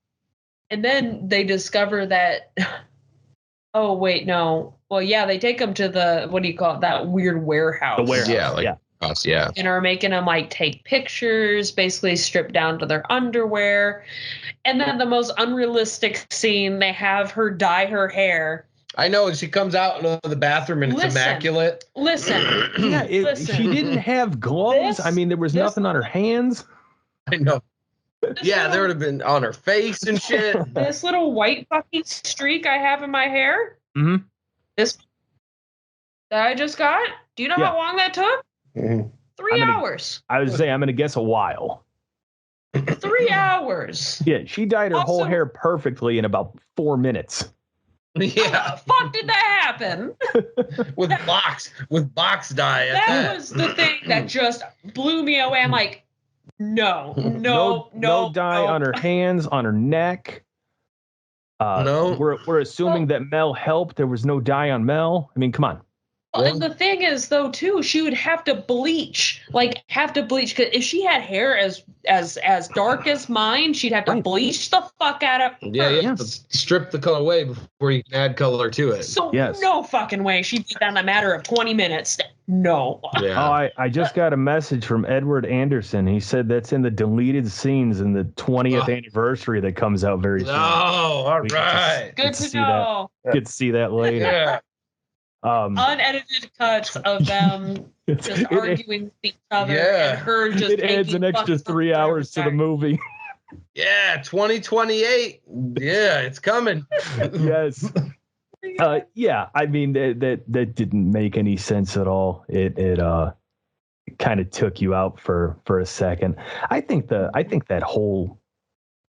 and then they discover that. Oh wait, no. Well, yeah, they take him to the, what do you call it? That weird warehouse. The warehouse. Yeah. And are making them take pictures, basically stripped down to their underwear. And then the most unrealistic scene, they have her dye her hair. I know, and she comes out into the bathroom and it's immaculate. Listen. She didn't have gloves. There was nothing on her hands. I know. There would have been on her face and shit. This little white fucking streak I have in my hair. Mm-hmm. This that I just got. Do you know how long that took? Mm-hmm. 3 hours. I was saying, I'm going to guess a while. 3 hours. Yeah, she dyed her whole hair perfectly in about 4 minutes. Yeah. How the fuck did that happen? with box dye. That was the thing that just blew me away. I'm like, no dye on her hands, on her neck. No. We're assuming that Mel helped. There was no dye on Mel. I mean, come on. Well, and the thing is, though, too, she would have to bleach. Because if she had hair as dark as mine, she'd have to bleach the fuck out of her. Yeah, you have to strip the color away before you can add color to it. So no fucking way she'd be done in a matter of 20 minutes. No. Yeah. Oh, I just got a message from Edward Anderson. He said that's in the deleted scenes in the 20th anniversary that comes out very soon. Oh, all right. Good to know. Get to see that later. Yeah. Unedited cuts of them just arguing with each other and her just it adds an extra 3 hours to the movie. Yeah, 2028. Yeah, it's coming. Yes. Yeah, I mean that didn't make any sense at all. It kind of took you out for a second. I think that whole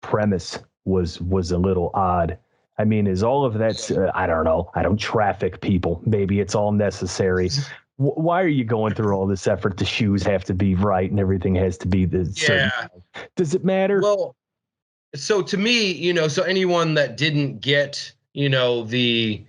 premise was a little odd. I mean, is all of that? I don't know. I don't traffic people. Maybe it's all necessary. Why are you going through all this effort? The shoes have to be right and everything has to be the certain. Does it matter? Well, so to me, so anyone that didn't get, the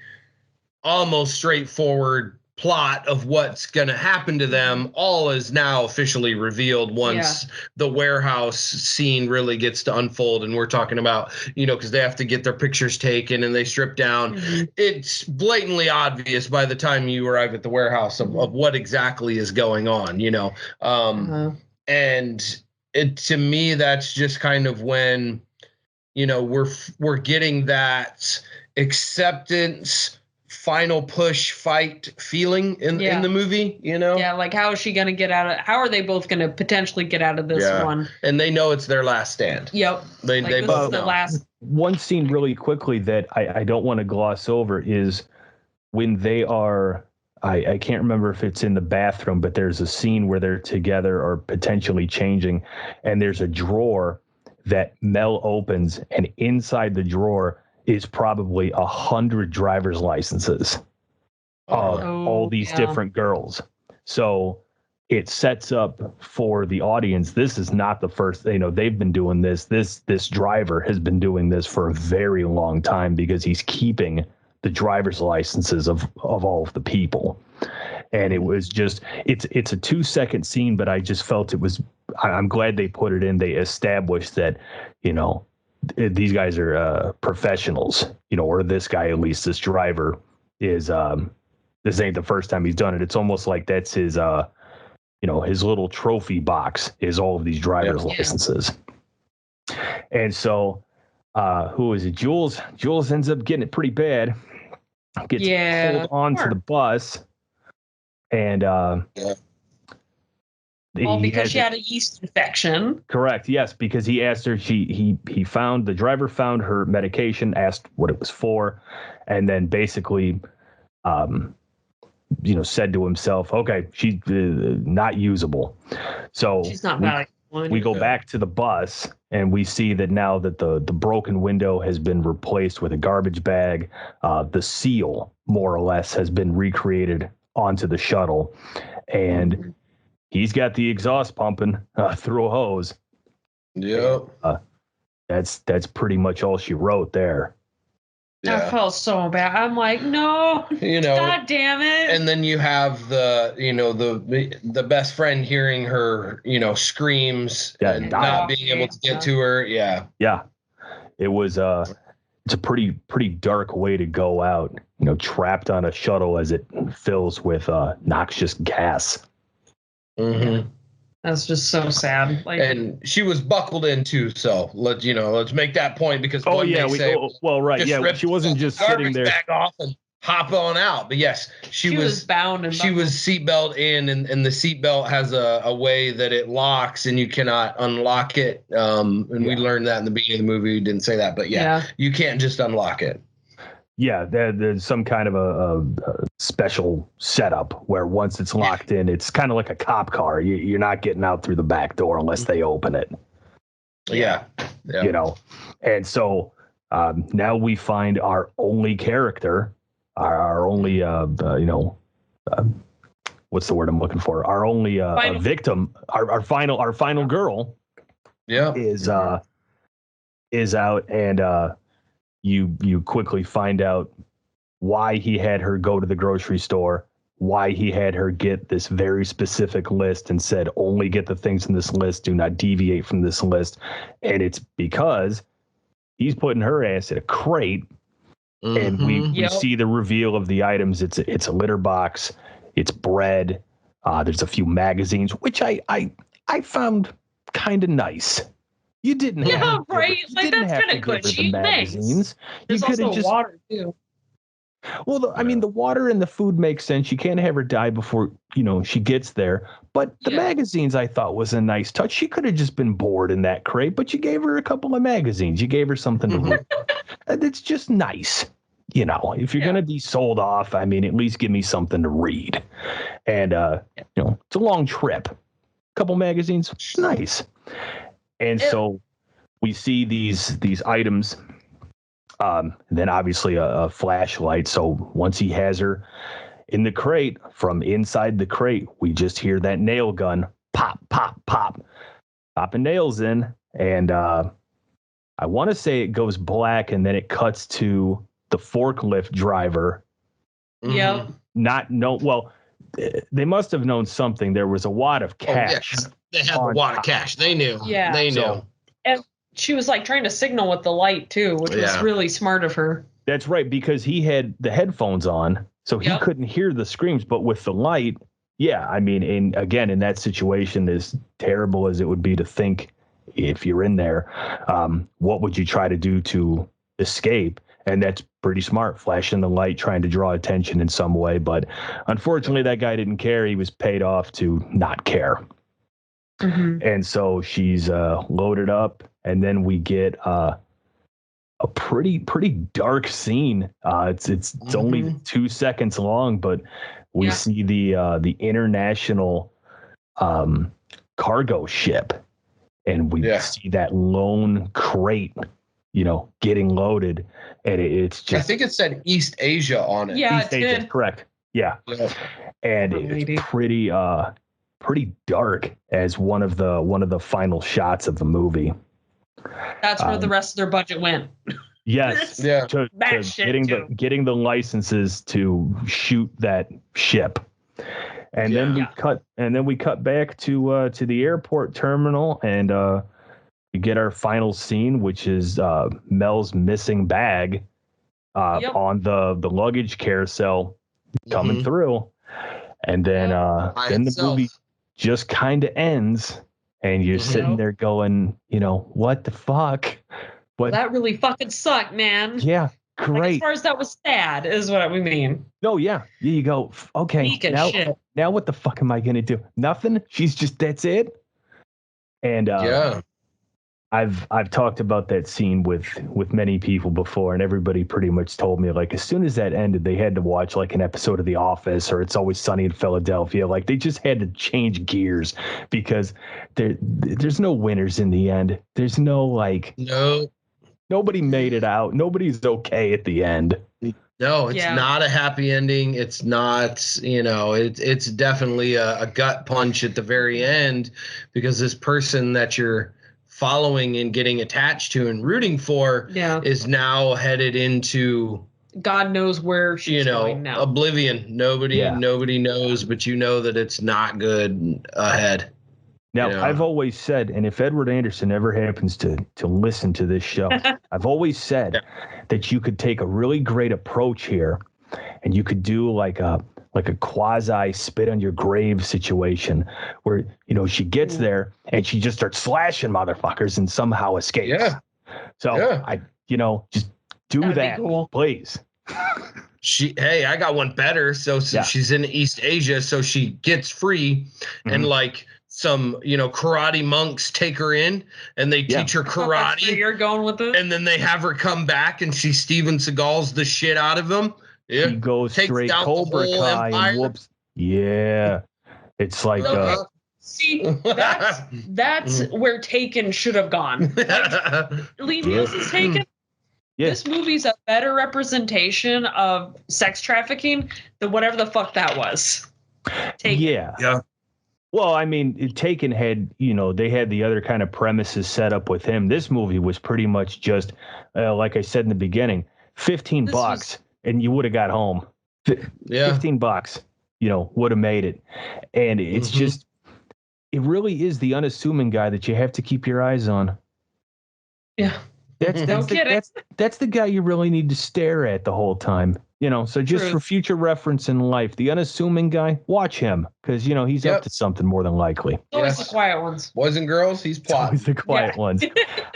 almost straightforward plot of what's going to happen to them, all is now officially revealed once the warehouse scene really gets to unfold. And we're talking about, because they have to get their pictures taken and they strip down. Mm-hmm. It's blatantly obvious by the time you arrive at the warehouse of what exactly is going on, and to me, that's just kind of when, we're getting that acceptance, final push fight feeling in the movie, like how is she gonna get out of, how are they both gonna potentially get out of this one, and they know it's their last stand. They both know. Last one scene really quickly that I don't want to gloss over is when they are, I can't remember if it's in the bathroom, but there's a scene where they're together or potentially changing, and there's a drawer that Mel opens, and inside the drawer is probably 100 driver's licenses of all these different girls. So it sets up for the audience. This is not the first, they've been doing this. This driver has been doing this for a very long time because he's keeping the driver's licenses of all of the people. And it was just, it's a 2-second scene, but I just felt it was, I'm glad they put it in. They established that, these guys are professionals, or this guy, at least this driver is, this ain't the first time he's done it. It's almost like that's his, his little trophy box is all of these driver's licenses. And so, who is it? Jules ends up getting it pretty bad. Gets pulled onto the bus. And, because she had a yeast infection. Correct. Yes, because he asked her. The driver found her medication, asked what it was for, and then basically, said to himself, "Okay, she's not usable." So she's not valuable. We go back to the bus, and we see that now that the broken window has been replaced with a garbage bag. The seal, more or less, has been recreated onto the shuttle, and he's got the exhaust pumping through a hose. Yep. That's pretty much all she wrote there. Yeah. I felt so bad. I'm like, no, God damn it. And then you have the best friend hearing her, screams and not being able to get to her. Yeah. Yeah. It was, it's a pretty dark way to go out, trapped on a shuttle as it fills with noxious gas. Mm-hmm. That's just so sad. And she was buckled in too, so let's make that point because she wasn't just sitting there. Back off and hop on out, but yes, she was bound and she was seatbelt in, and the seatbelt has a way that it locks and you cannot unlock it. We learned that in the beginning of the movie. We didn't say that, but you can't just unlock it. Yeah, there's some kind of a special setup where once it's locked in, it's kind of like a cop car. You're not getting out through the back door unless they open it. Yeah. And so now we find our only character, our only, what's the word I'm looking for? Our only victim, our final girl, is out, and you quickly find out why he had her go to the grocery store, why he had her get this very specific list and said, only get the things in this list, do not deviate from this list. And it's because he's putting her ass in a crate. And we see the reveal of the items. It's a litter box. It's bread. There's a few magazines, which I found kind of nice. You didn't have to right. Give her, Like, that's kind of good. the magazines. There's you also just water too. Well, I mean, the water and the food makes sense. You can't have her die before, she gets there. But the magazines, I thought, was a nice touch. She could have just been bored in that crate, but you gave her a couple of magazines. You gave her something to read. It's just nice. If you're going to be sold off, I mean, at least give me something to read. And, it's a long trip. A couple magazines, nice. And so we see these items. Then obviously a flashlight. So once he has her in the crate, from inside the crate, we just hear that nail gun pop, pop, pop, popping nails in. And I want to say it goes black and then it cuts to the forklift driver. Yep. They must have known something. There was a wad of cash. They have a wad of cash. They knew. Yeah. They knew. So, and she was like trying to signal with the light too, which was really smart of her. That's right, because he had the headphones on, so he couldn't hear the screams. But with the light, I mean, in that situation, as terrible as it would be to think if you're in there, what would you try to do to escape? And that's pretty smart, flashing the light, trying to draw attention in some way. But unfortunately, that guy didn't care. He was paid off to not care. Mm-hmm. And so she's loaded up, and then we get a pretty dark scene. It's only 2 seconds long, but we see the international cargo ship, and we see that lone crate, getting loaded, and it's just. I think it said East Asia on it. Yeah, East Asia, did. correct. Yeah, and it's pretty dark as one of the final shots of the movie. That's where the rest of their budget went. Yes, to getting the licenses to shoot that ship, and then we cut back to the airport terminal, and we get our final scene, which is Mel's missing bag on the luggage carousel coming through, and then the movie just kind of ends, and you're sitting there going, what the fuck? But that really fucking sucked, man. Yeah, great. Like, as far as that was sad, is what we mean. No, yeah. You go, okay, now what the fuck am I going to do? Nothing? She's just, that's it? And I've talked about that scene with many people before, and everybody pretty much told me, like, as soon as that ended, they had to watch like an episode of The Office or It's Always Sunny in Philadelphia. Like, they just had to change gears, because there's no winners in the end. There's no nobody made it out. Nobody's okay at the end. No, it's not a happy ending. It's not, it's definitely a gut punch at the very end, because this person that you're following and getting attached to and rooting for is now headed into God knows where she's going now. Oblivion. Nobody knows, but that it's not good ahead. Now, I've always said, and if Edward Anderson ever happens to listen to this show, I've always said that you could take a really great approach here, and you could do like a quasi spit on your grave situation where, she gets there and she just starts slashing motherfuckers and somehow escapes. Yeah. So just do that, please. I got one better. So she's in East Asia, so she gets free, and some karate monks take her in and they teach her karate. You're going with it, and then they have her come back and she Steven Seagal's the shit out of him. Yeah, he goes straight Cobra Kai and whoops. Yeah, it's like see, that's where Taken should have gone. Liam Neeson's Taken. Yeah. This movie's a better representation of sex trafficking than whatever the fuck that was. Taken. Yeah. Well, I mean, Taken had, they had the other kind of premises set up with him. This movie was pretty much just, like I said in the beginning, $15 and you would have got home. $15, would have made it. And it's just, it really is the unassuming guy that you have to keep your eyes on. Yeah. That's the guy you really need to stare at the whole time. So just for future reference in life, the unassuming guy, watch him because he's up to something more than likely. Always the quiet ones. Boys and girls, he's plotting. Always the quiet ones.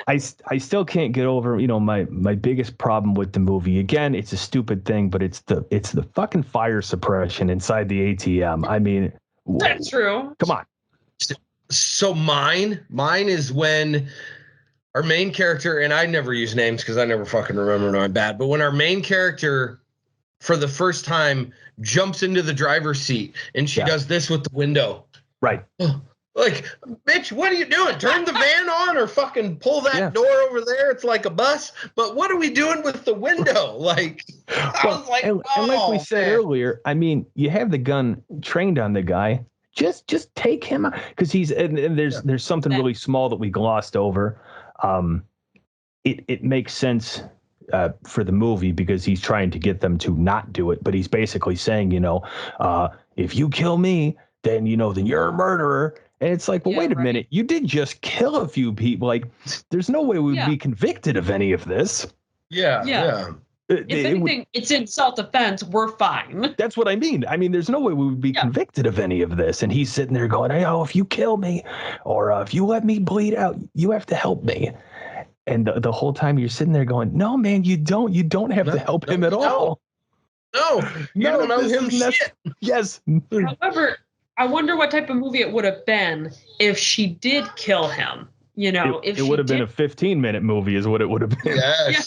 I still can't get over my biggest problem with the movie. Again, it's a stupid thing, but it's the fucking fire suppression inside the ATM. I mean, that's true. Come on. So mine is when our main character, and I never use names because I never fucking remember, no, I'm bad. But when our main character, for the first time, jumps into the driver's seat and she does this with the window. Right. Like, bitch, what are you doing? Turn the van on or fucking pull that door over there. It's like a bus. But what are we doing with the window? Like, I was like, and like we said earlier, I mean, you have the gun trained on the guy. Just take him out because he's and there's something really small that we glossed over. It makes sense for the movie because he's trying to get them to not do it, but he's basically saying, if you kill me, then you're a murderer. And it's like, well, wait a minute, you did just kill a few people. Like, there's no way we'd be convicted of any of this. Yeah. If anything, it's in self-defense. We're fine. That's what I mean. I mean, there's no way we would be convicted of any of this. And he's sitting there going, hey, if you kill me or if you let me bleed out, you have to help me. And the whole time you're sitting there going, no, man, you don't. You don't have to help him at all. No, you don't know him shit. Yes. However, I wonder what type of movie it would have been if she did kill him. It would have been a 15-minute movie is what it would have been. Yes. Yeah.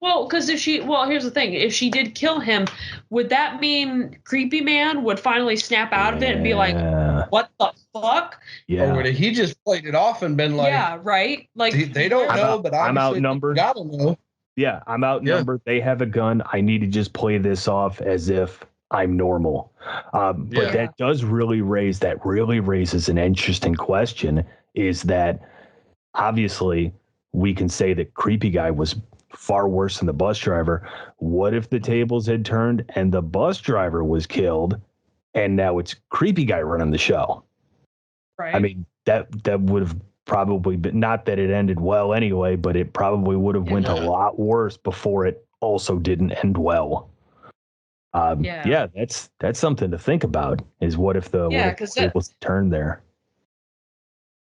Well, because here's the thing. If she did kill him, would that mean Creepy Man would finally snap out of it and be like, what the fuck? Yeah. Or would he just played it off and been like, yeah, right? Like, they don't know, but I'm outnumbered. Gotta know. Yeah, I'm outnumbered. They have a gun. I need to just play this off as if I'm normal. But that really raises an interesting question, is that obviously we can say that Creepy Guy was far worse than the bus driver. What if the tables had turned and the bus driver was killed and now it's Creepy Guy running the show? Right. I mean, that would have probably been, not that it ended well anyway, but it probably would have went a lot worse before it also didn't end well. That's something to think about, is what if the tables turned there?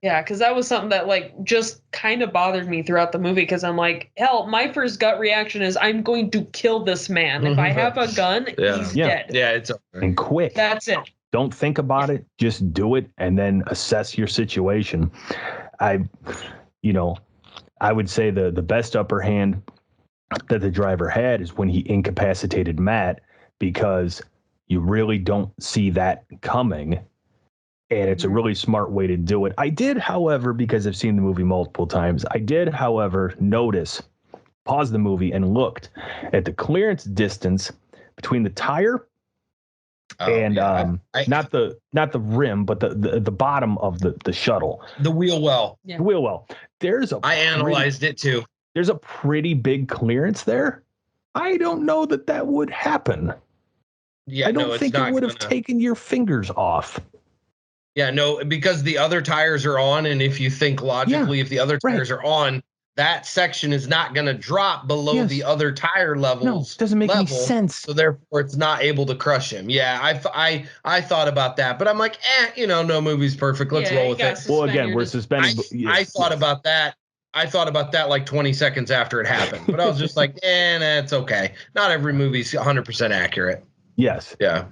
Yeah, because that was something that just kind of bothered me throughout the movie, because I'm like, hell, my first gut reaction is I'm going to kill this man. If I have a gun, he's dead. Yeah, it's over. And quick. That's it. Don't think about it. Just do it and then assess your situation. I would say the best upper hand that the driver had is when he incapacitated Matt, because you really don't see that coming. And it's a really smart way to do it. I did, however, because I've seen the movie multiple times, paused the movie and looked at the clearance distance between the tire and not the rim, but the bottom of the shuttle. The wheel well. Yeah. The wheel well. I analyzed it too. There's a pretty big clearance there. I don't know that would happen. Yeah, I don't think it would have taken your fingers off. Yeah, no, because the other tires are on, and if you think logically, if the other tires are on, that section is not going to drop below the other tire levels. No, it doesn't make any sense. So therefore, it's not able to crush him. Yeah, I thought about that, but I'm like, no movie's perfect. Let's roll with it. Well, again, we're suspending. I thought about that. I thought about that like 20 seconds after it happened, but I was just like, that's okay. Not every movie's 100% accurate. Yes. Yeah.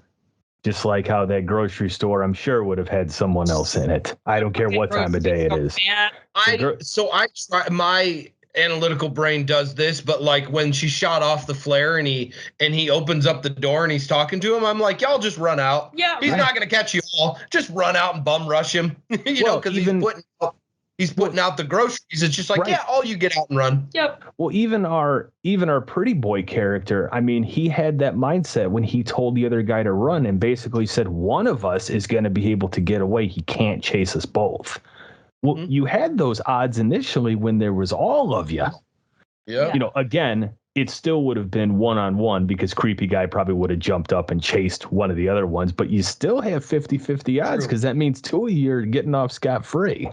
Just like how that grocery store, I'm sure, would have had someone else in it. I don't care what time of day it is. My analytical brain does this, but like when she shot off the flare and he opens up the door and he's talking to him, I'm like, y'all just run out. Yeah, he's not going to catch you all. Just run out and bum rush him. Because he's putting. he's putting out the groceries. It's just like, Right. yeah, all you get out and run. Yep. Well, even our pretty boy character, I mean, he had that mindset when he told the other guy to run and basically said one of us is going to be able to get away. He can't chase us both. Well, you had those odds initially when there was all of you. Yeah. You know, again, it still would have been 1-on-1 because creepy guy probably would have jumped up and chased one of the other ones, but you still have 50-50 odds because that means two of you are getting off scot-free.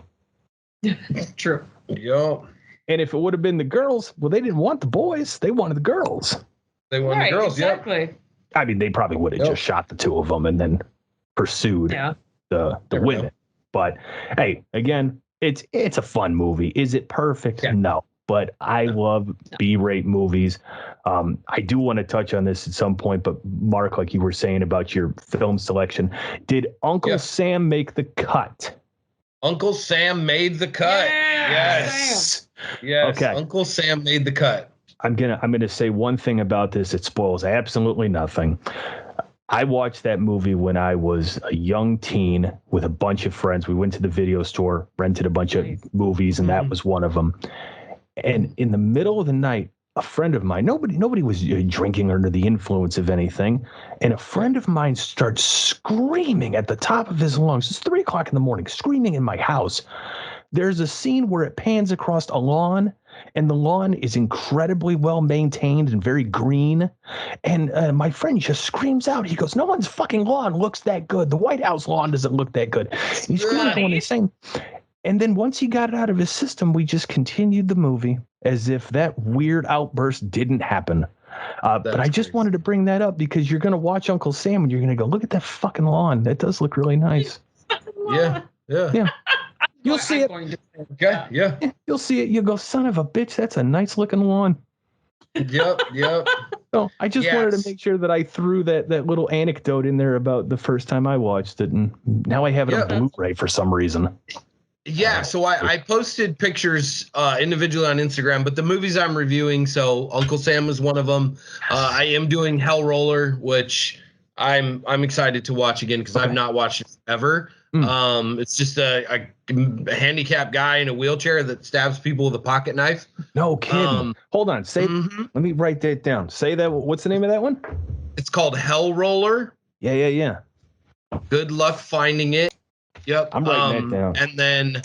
True. Yep. And if it would have been the girls, well, they didn't want the boys. They wanted the girls. They wanted the girls, exactly. I mean, they probably would have just shot the two of them and then pursued the women. But hey, again, it's a fun movie. Is it perfect? Yeah. No. But I love B-rate movies. I do want to touch on this at some point, but Mark, like you were saying about your film selection, did Uncle Sam make the cut? Uncle Sam made the cut. Yes. Yes. Okay. Uncle Sam made the cut. I'm gonna say one thing about this. It spoils absolutely nothing. I watched that movie when I was a young teen with a bunch of friends. We went to the video store, rented a bunch of movies, and that was one of them. And in the middle of the night, a friend of mine, nobody was drinking under the influence of anything, and a friend of mine starts screaming at the top of his lungs. It's 3:00 in the morning, screaming in my house. There's a scene where it pans across a lawn, and the lawn is incredibly well maintained and very green. And my friend just screams out. He goes, "No one's fucking lawn looks that good. The White House lawn doesn't look that good." And he's going insane. And then once he got it out of his system, we just continued the movie as if that weird outburst didn't happen. But I just wanted to bring that up because you're going to watch Uncle Sam and you're going to go, look at that fucking lawn. That does look really nice. Yeah. You'll see it. Okay. Yeah. You'll see it. You'll go, son of a bitch. That's a nice looking lawn. Yep. So I just wanted to make sure that I threw that little anecdote in there about the first time I watched it. And now I have it on Blu-ray for some reason. Yeah, so I posted pictures individually on Instagram, but the movies I'm reviewing, so Uncle Sam is one of them. I am doing Hell Roller, which I'm excited to watch again because I've not watched it ever. It's just a handicapped guy in a wheelchair that stabs people with a pocket knife. No kidding. Hold on. Let me write that down. Say that. What's the name of that one? It's called Hell Roller. Yeah. Good luck finding it. Yep. I'm writing that down. And then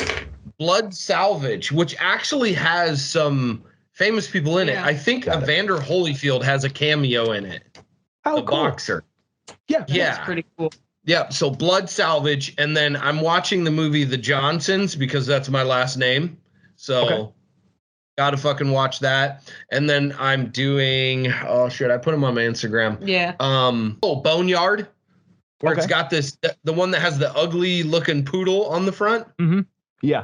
Blood Salvage, which actually has some famous people in it. I think Evander Holyfield has a cameo in it. The boxer. Yeah. That's pretty cool. Yeah. So Blood Salvage. And then I'm watching the movie The Johnsons because that's my last name. So gotta fucking watch that. And then I'm doing, I put them on my Instagram. Yeah. Boneyard. Where it's got the one that has the ugly looking poodle on the front. Yeah.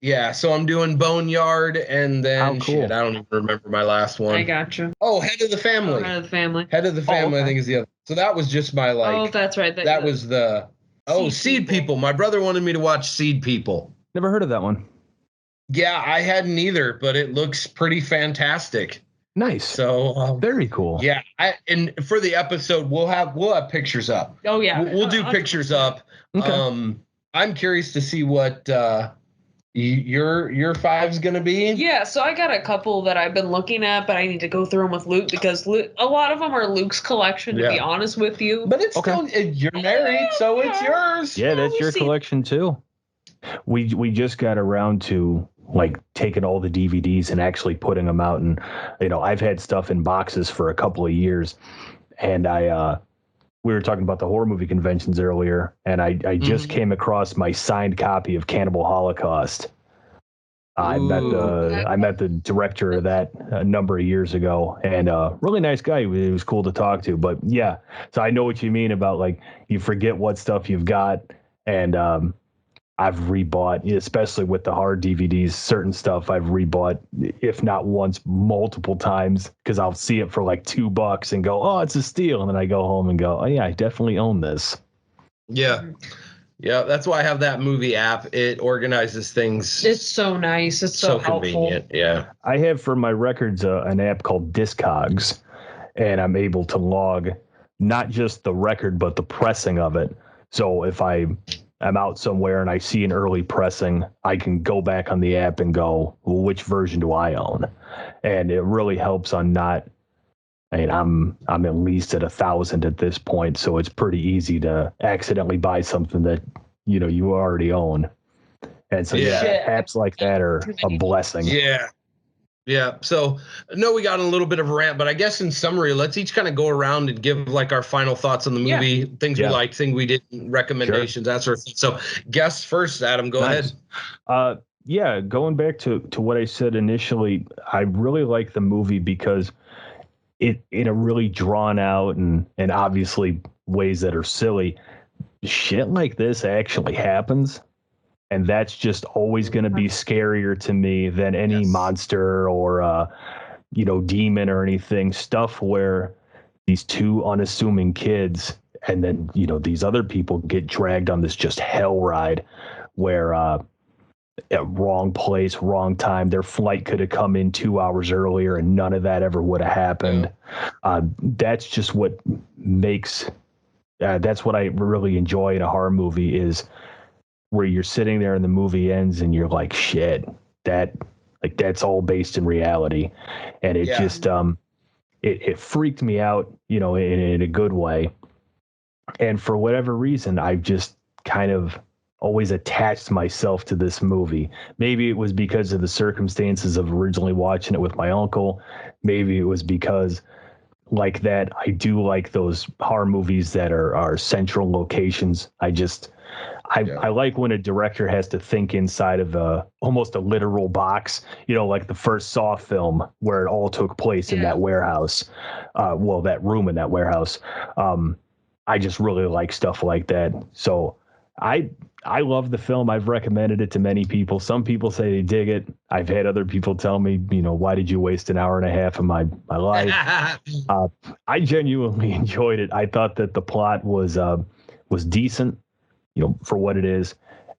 Yeah. So I'm doing Boneyard and then How cool. I don't even remember my last one. I gotcha. Oh, Head of the Family. Head of the Family. Head of the Family, I think is the other. So that was just my Oh, that's right. That was the Seed People. My brother wanted me to watch Seed People. Never heard of that one. Yeah, I hadn't either, but it looks pretty fantastic. Nice. So very cool. Yeah, and for the episode, we'll have pictures up. Oh yeah, we'll do pictures up. Okay. I'm curious to see what your five's gonna be. Yeah, so I got a couple that I've been looking at, but I need to go through them with Luke because a lot of them are Luke's collection. To be honest with you, but it's still you're married, so it's yours. Yeah, that's your collection too. We just got around to taking all the DVDs and actually putting them out, and I've had stuff in boxes for a couple of years, and we were talking about the horror movie conventions earlier, and I just came across my signed copy of Cannibal Holocaust. I met the director of that a number of years ago, and really nice guy. He was cool to talk to, but yeah, so I know what you mean about you forget what stuff you've got, and I've rebought, especially with the hard DVDs, certain stuff I've rebought, if not once, multiple times, because I'll see it for $2 and go, oh, it's a steal. And then I go home and go, oh, yeah, I definitely own this. Yeah. Yeah, that's why I have that movie app. It organizes things. It's so nice. It's so helpful. Convenient. Yeah. I have for my records an app called Discogs, and I'm able to log not just the record, but the pressing of it. So if I I'm out somewhere and I see an early pressing, I can go back on the app and go, well, which version do I own? And it really helps on not. I mean, I'm at least at 1,000 at this point, so it's pretty easy to accidentally buy something that you already own. And so apps like that are a blessing. Yeah. So I know we got a little bit of a rant, but I guess in summary, let's each kind of go around and give like our final thoughts on the movie, things we liked, things we didn't, recommendations, that sort of thing. So guest first, Adam, go ahead. Going back to what I said initially, I really like the movie because it in a really drawn out and obviously ways that are silly, shit like this actually happens. And that's just always going to be scarier to me than any monster or, demon or anything. Stuff where these two unassuming kids and then, these other people get dragged on this just hell ride where wrong place, wrong time. Their flight could have come in 2 hours earlier and none of that ever would have happened. That's just what makes that's what I really enjoy in a horror movie is where you're sitting there and the movie ends and you're like, shit, that's all based in reality. And it just, it freaked me out, in a good way. And for whatever reason, I've just kind of always attached myself to this movie. Maybe it was because of the circumstances of originally watching it with my uncle. Maybe it was because like that, I do like those horror movies that are central locations. I like when a director has to think inside of almost a literal box, like the first Saw film where it all took place in that warehouse. That room in that warehouse. I just really like stuff like that. So I love the film. I've recommended it to many people. Some people say they dig it. I've had other people tell me, why did you waste an hour and a half of my life? I genuinely enjoyed it. I thought that the plot was decent. For what it is.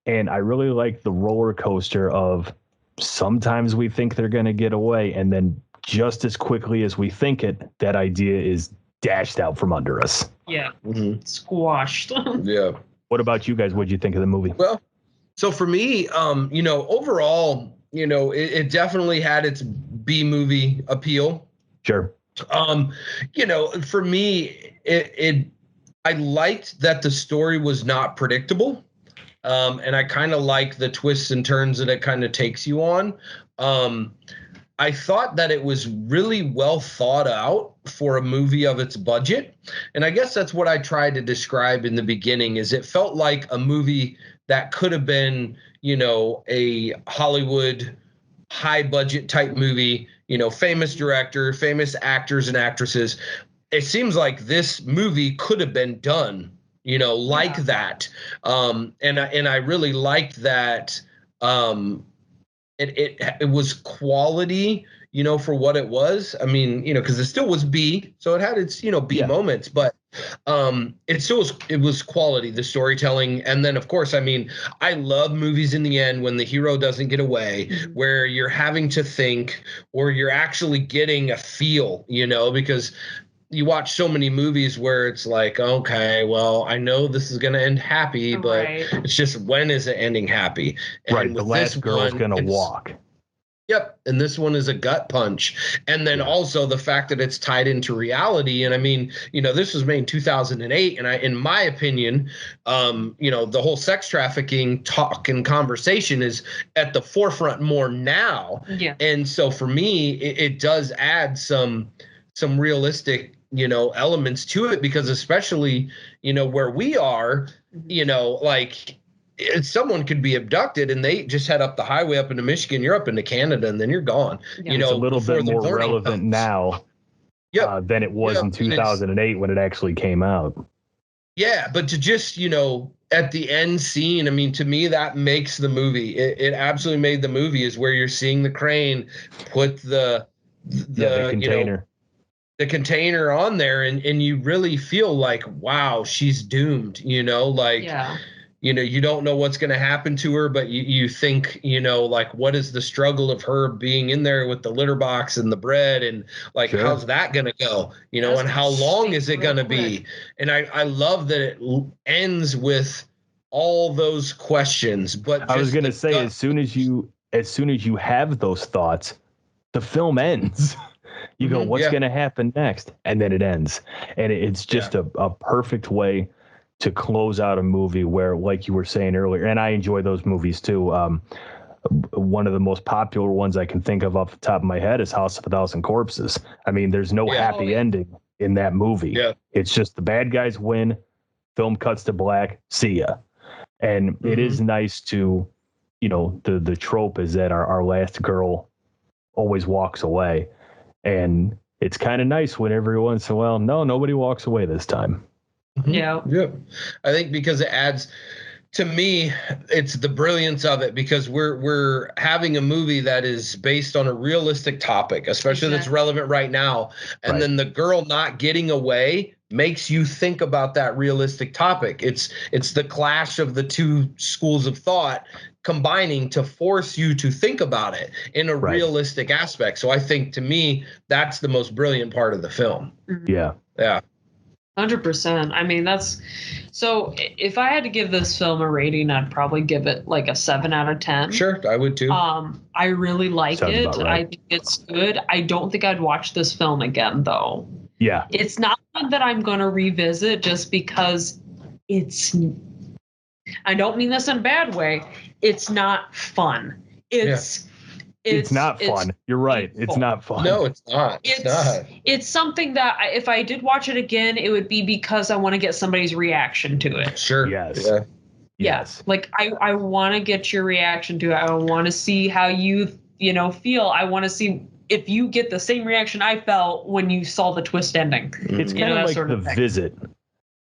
And I really like the roller coaster of sometimes we think they're going to get away. And then just as quickly as we think it, that idea is dashed out from under us. Yeah. Mm-hmm. Squashed. Yeah. What about you guys? What'd you think of the movie? Well, so for me, overall, it definitely had its B movie appeal. Sure. For me, I liked that the story was not predictable. And I kind of like the twists and turns that it kind of takes you on. I thought that it was really well thought out for a movie of its budget. And I guess that's what I tried to describe in the beginning is it felt like a movie that could have been, a Hollywood high budget type movie, famous director, famous actors and actresses. It seems like this movie could have been done, that. And I really liked that. It was quality, for what it was. I mean, because it still was B, so it had its, B moments, but it was quality, the storytelling. And then of course, I mean, I love movies in the end when the hero doesn't get away, where you're having to think or you're actually getting a feel, because you watch so many movies where it's like, okay, well, I know this is going to end happy, but it's just, when is it ending happy? And the last girl's going to walk. Yep. And this one is a gut punch. And then also the fact that it's tied into reality. And I mean, this was made in 2008. And in my opinion, the whole sex trafficking talk and conversation is at the forefront more now. Yeah. And so for me, it does add some realistic, elements to it, because especially, where we are, like someone could be abducted and they just head up the highway up into Michigan, you're up into Canada, and then you're gone. It's a little bit more relevant now than it was in 2008 when it actually came out. Yeah, but to just, at the end scene, I mean, to me, that makes the movie. It absolutely made the movie, is where you're seeing the crane put the container. The container on there, and you really feel like, wow, she's doomed, you don't know what's going to happen to her, but you think, like, what is the struggle of her being in there with the litter box and the bread, and like, how's that going to go, and how long is it going to be? And I love that it ends with all those questions. But I was going to say, as soon as you have those thoughts, the film ends. You go, what's going to happen next? And then it ends. And it's just a perfect way to close out a movie where, like you were saying earlier, and I enjoy those movies too. One of the most popular ones I can think of off the top of my head is House of a Thousand Corpses. I mean, there's no happy ending in that movie. Yeah. It's just the bad guys win, film cuts to black, see ya. And it is nice to, the trope is that our last girl always walks away. And it's kind of nice when every once in a while, no, nobody walks away this time. Yeah. Yeah. I think because it adds, to me, it's the brilliance of it, because we're having a movie that is based on a realistic topic, especially that's relevant right now. And then the girl not getting away makes you think about that realistic topic. It's the clash of the two schools of thought combining to force you to think about it in a realistic aspect. So I think, to me, that's the most brilliant part of the film. Yeah. Yeah. 100%. I mean, so if I had to give this film a rating, I'd probably give it like a 7 out of 10. Sure, I would too. I really like Sounds it. about right. I think it's good. I don't think I'd watch this film again, though. Yeah. It's not one that I'm going to revisit just because I don't mean this in a bad way. It's not fun. It's not fun. You're right. It's not fun. No, it's not. It's something that if I did watch it again, it would be because I want to get somebody's reaction to it. Sure. Yes. Yeah. Yes. Like I want to get your reaction to it. I want to see how you feel. I want to see if you get the same reaction I felt when you saw the twist ending. It's kind of like The Visit.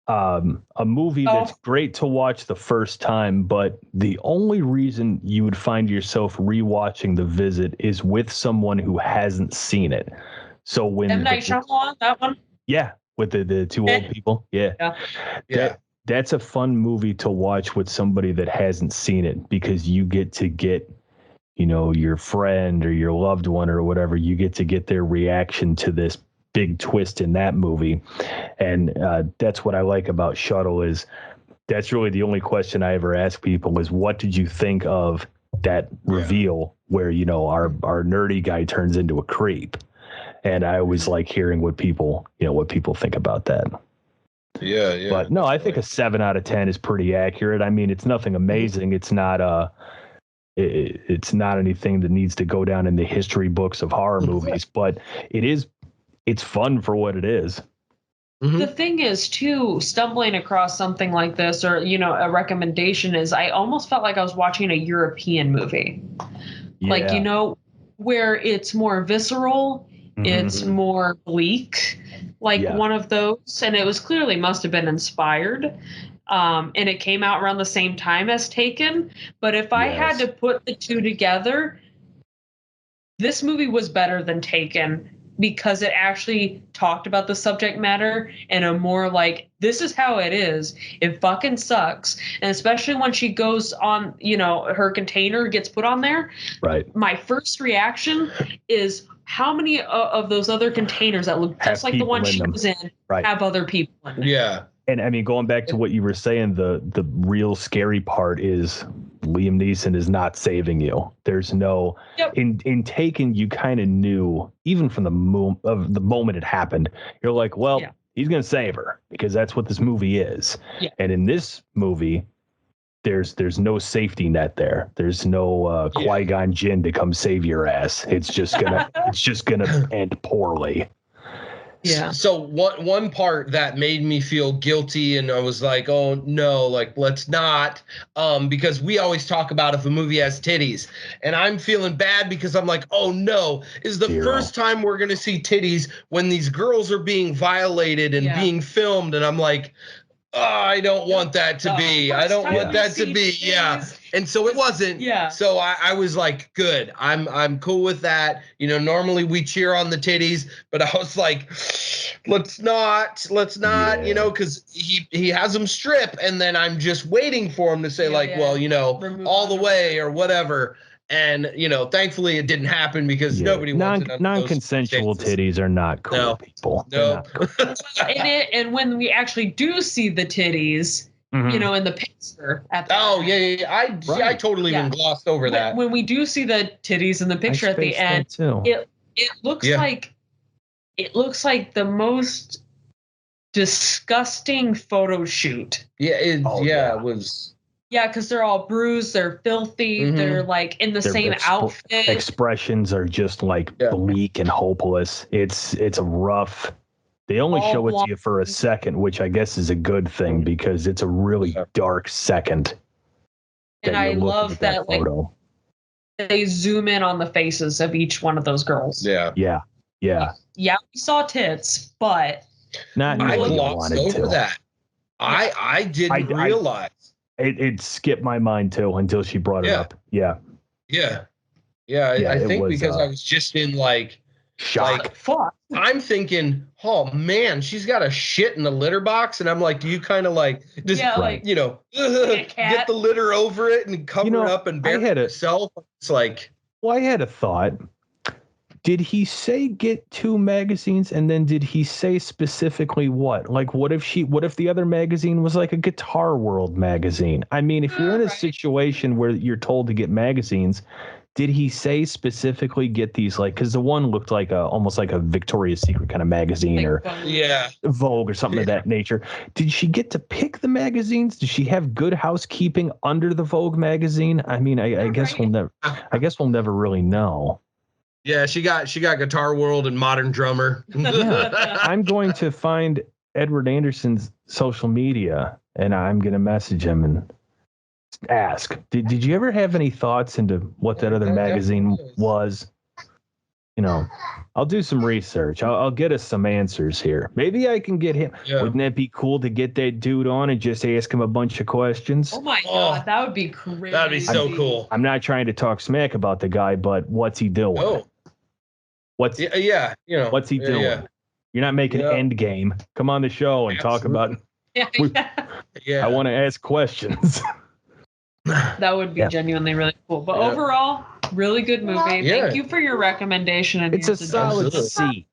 A movie that's great to watch the first time, but the only reason you would find yourself rewatching The Visit is with someone who hasn't seen it. So when M. Night Shyamalan, that one? Yeah, with the two old people. Yeah. That's a fun movie to watch with somebody that hasn't seen it, because you get to get, your friend or your loved one or whatever, you get to get their reaction to this big twist in that movie. And that's what I like about Shuttle, is that's really the only question I ever ask people is, what did you think of that reveal where, our nerdy guy turns into a creep? And I always like hearing what people think about that. Yeah. But no, I think a 7 out of 10 is pretty accurate. I mean, it's nothing amazing. It's not it's not anything that needs to go down in the history books of horror movies, but it's fun for what it is. The thing is, too, stumbling across something like this, or, a recommendation, is I almost felt like I was watching a European movie. Yeah. Like, where it's more visceral, it's more bleak, one of those. And it was clearly must have been inspired. And it came out around the same time as Taken. But if I had to put the two together, this movie was better than Taken, because it actually talked about the subject matter in a more this is how it is. It fucking sucks. And especially when she goes on, her container gets put on there. Right. My first reaction is, how many of those other containers that look just like the one she was in have other people in them? Yeah. And I mean, going back to what you were saying, the real scary part is Liam Neeson is not saving you. There's no in Taken, you kind of knew, even from the moment it happened, you're like, well, he's gonna save her, because that's what this movie is. Yeah. And in this movie, there's no safety net there. There's no Qui-Gon Jinn to come save your ass. It's just gonna end poorly. Yeah. So one part that made me feel guilty, and I was like, oh no, let's not, because we always talk about if a movie has titties, and I'm feeling bad because I'm like, oh no, is the first time we're gonna see titties when these girls are being violated and being filmed, and I'm like, oh, I don't want that to be. I don't want that to be. Yeah. And so it wasn't. Yeah. So I was like, good. I'm cool with that. Normally we cheer on the titties, but I was like, let's not, because he has them strip, and then I'm just waiting for him to say remove all the way or whatever. And thankfully it didn't happen, because nobody wants it. Non-consensual titties are not cool, people. No. And when we actually do see the titties, you know, in the picture. I totally even glossed over that. When we do see the titties in the picture at the end, it looks like the most disgusting photo shoot. It was. Yeah, because they're all bruised, they're filthy, they're like in the same outfit. Expressions are just like bleak and hopeless. It's a rough. They only show it to you for a second, which I guess is a good thing because it's a really dark second. And I love that photo. Like, they zoom in on the faces of each one of those girls. Yeah. Yeah, we saw tits, but I glossed over that. I didn't realize. It skipped my mind too until she brought it up. Yeah. I think because I was just in like shock. Like, fuck. I'm thinking, oh man, she's got a shit in the litter box, and I'm like, do you kind of like just you know get the litter over it and cover it up and bury it yourself? It's like, well, I had a thought. Did he say get 2 magazines, and then did he say specifically what? Like, what if the other magazine was like a Guitar World magazine? I mean, if you're in a situation where you're told to get magazines, did he say specifically get these? Like, because the one looked like almost like a Victoria's Secret kind of magazine, or Vogue or something of that nature. Did she get to pick the magazines? Did she have good housekeeping under the Vogue magazine? I mean, I guess we'll never. I guess we'll never really know. Yeah, she got Guitar World and Modern Drummer. I'm going to find Edward Anderson's social media, and I'm going to message him and ask, did you ever have any thoughts into what that other magazine was? You know, I'll do some research. I'll get us some answers here. Maybe I can get him. Yeah. Wouldn't that be cool to get that dude on and just ask him a bunch of questions? Oh my God, that would be crazy. That'd be so cool. I'm not trying to talk smack about the guy, but what's he doing? Oh. What's you know, what's he doing? Yeah. You're not making Endgame. Come on the show and talk about. I want to ask questions. That would be genuinely really cool. But overall, really good movie. Yeah. Thank you for your recommendation. And it's a solid C.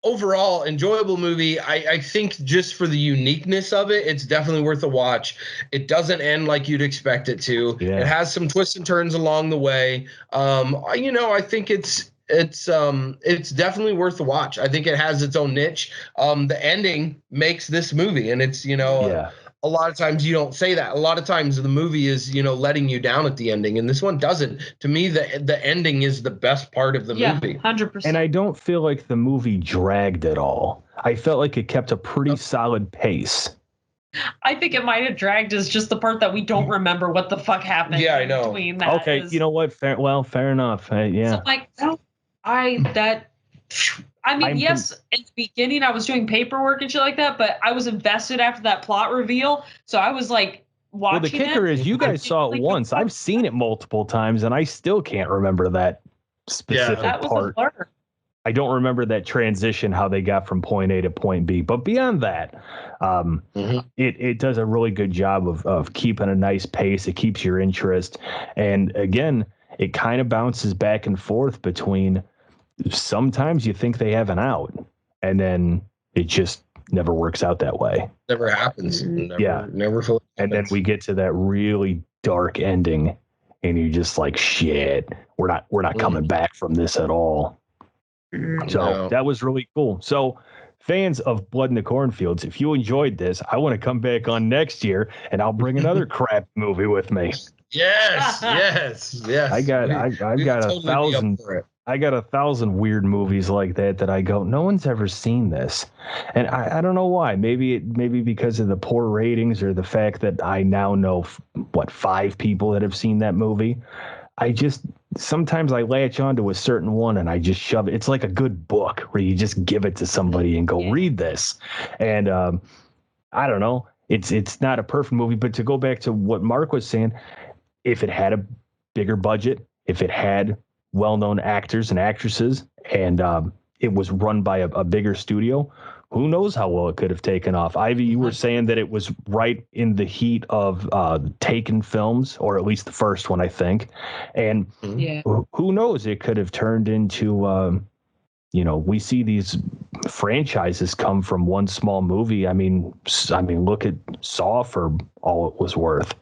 Overall, enjoyable movie. I think just for the uniqueness of it, it's definitely worth a watch. It doesn't end like you'd expect it to. Yeah. It has some twists and turns along the way. You know, I think it's definitely worth the watch. I think it has its own niche. The ending makes this movie, and it's, you know, a lot of times you don't say that. A lot of times the movie is, you know, letting you down at the ending, and this one doesn't. To me, the ending is the best part of the movie. 100%. And I don't feel like the movie dragged at all. I felt like it kept a pretty solid pace. I think it might have dragged as just the part that we don't remember what the fuck happened. Yeah, I know. Between that okay, you know what? Fair enough. Yeah. So like, I mean, yes, in the beginning I was doing paperwork and shit like that, but I was invested after that plot reveal. So I was like watching. Well, the kicker is you guys saw it once. I've seen it multiple times, and I still can't remember that specific part. I don't remember that transition, how they got from point A to point B. But beyond that, it does a really good job of keeping a nice pace. It keeps your interest. And again, it kind of bounces back and forth between sometimes you think they have an out, and then it just never works out that way. Never happens. Never. And then we get to that really dark ending, and you're just like, shit, we're not coming back from this at all. So that was really cool. So fans of Blood in the Cornfields, if you enjoyed this, I want to come back on next year, and I'll bring another crap movie with me. Yes. I got 1,000. I got 1,000 weird movies like that I go, no one's ever seen this. And I don't know why. Maybe because of the poor ratings, or the fact that I now know 5 people that have seen that movie. Sometimes I latch onto a certain one and I just shove it. It's like a good book where you just give it to somebody and go, read this. And I don't know. It's not a perfect movie, but to go back to what Mark was saying, if it had a bigger budget, if it had well-known actors and actresses, and it was run by a bigger studio, who knows how well it could have taken off. Ivy, you were saying that it was right in the heat of Taken films, or at least the first one, I think. And who knows, it could have turned into, we see these franchises come from one small movie. I mean, look at Saw for all it was worth.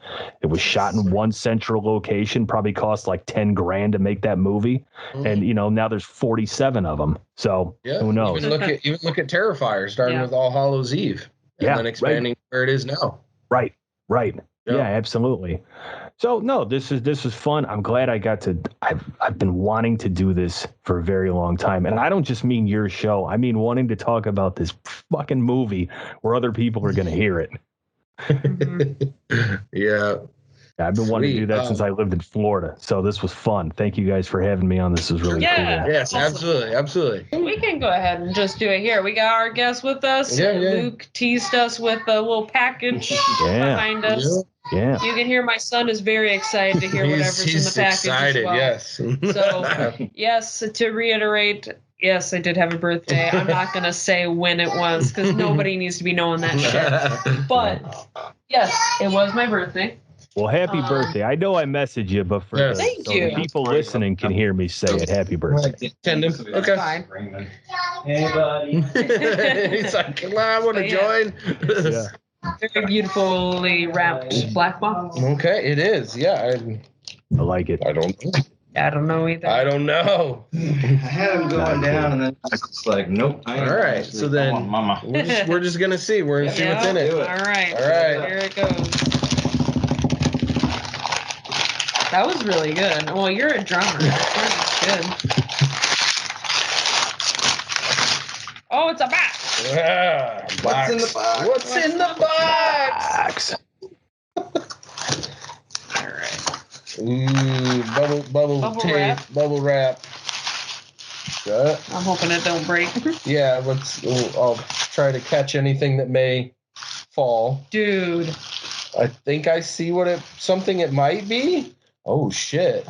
It was shot in one central location, probably cost like $10,000 to make that movie. And, now there's 47 of them. So who knows? Even look at Terrifier, starting with All Hallows Eve and then expanding where it is now. Right. Yeah, absolutely. So no, this is fun. I'm glad I got to. I've been wanting to do this for a very long time, and I don't just mean your show. I mean wanting to talk about this fucking movie where other people are going to hear it. Yeah, I've been wanting to do that since I lived in Florida. So this was fun. Thank you guys for having me on. This was really cool. Yes, absolutely. We can go ahead and just do it here. We got our guest with us. Yeah. Luke teased us with a little package behind us. Yeah. You can hear my son is very excited to hear whatever's in the package excited, as well. yes. So, yes, to reiterate, yes, I did have a birthday. I'm not going to say when it was because nobody needs to be knowing that shit. But, yes, it was my birthday. Well, happy birthday. I know I messaged you, but for the people listening can hear me say it. Happy birthday. Okay. Fine. Hey, buddy. He's like, come on, I want to join. Yeah. Very beautifully wrapped black box. Okay, it is. Yeah. I like it. I don't know. I don't know either. I don't know. I had him going down, and then it's like, nope. All right, so then Mama. we're just gonna see. We're gonna see what's in it. All right. All right. Here it goes. That was really good. Well, you're a drummer. That's good. Oh, it's a box. Yeah, What's in the box? What's in the box? All right. Ooh, bubble tape, wrap. bubble wrap. Good. I'm hoping it don't break. Yeah, I'll try to catch anything that may fall. Dude. I think I see something it might be. Oh shit.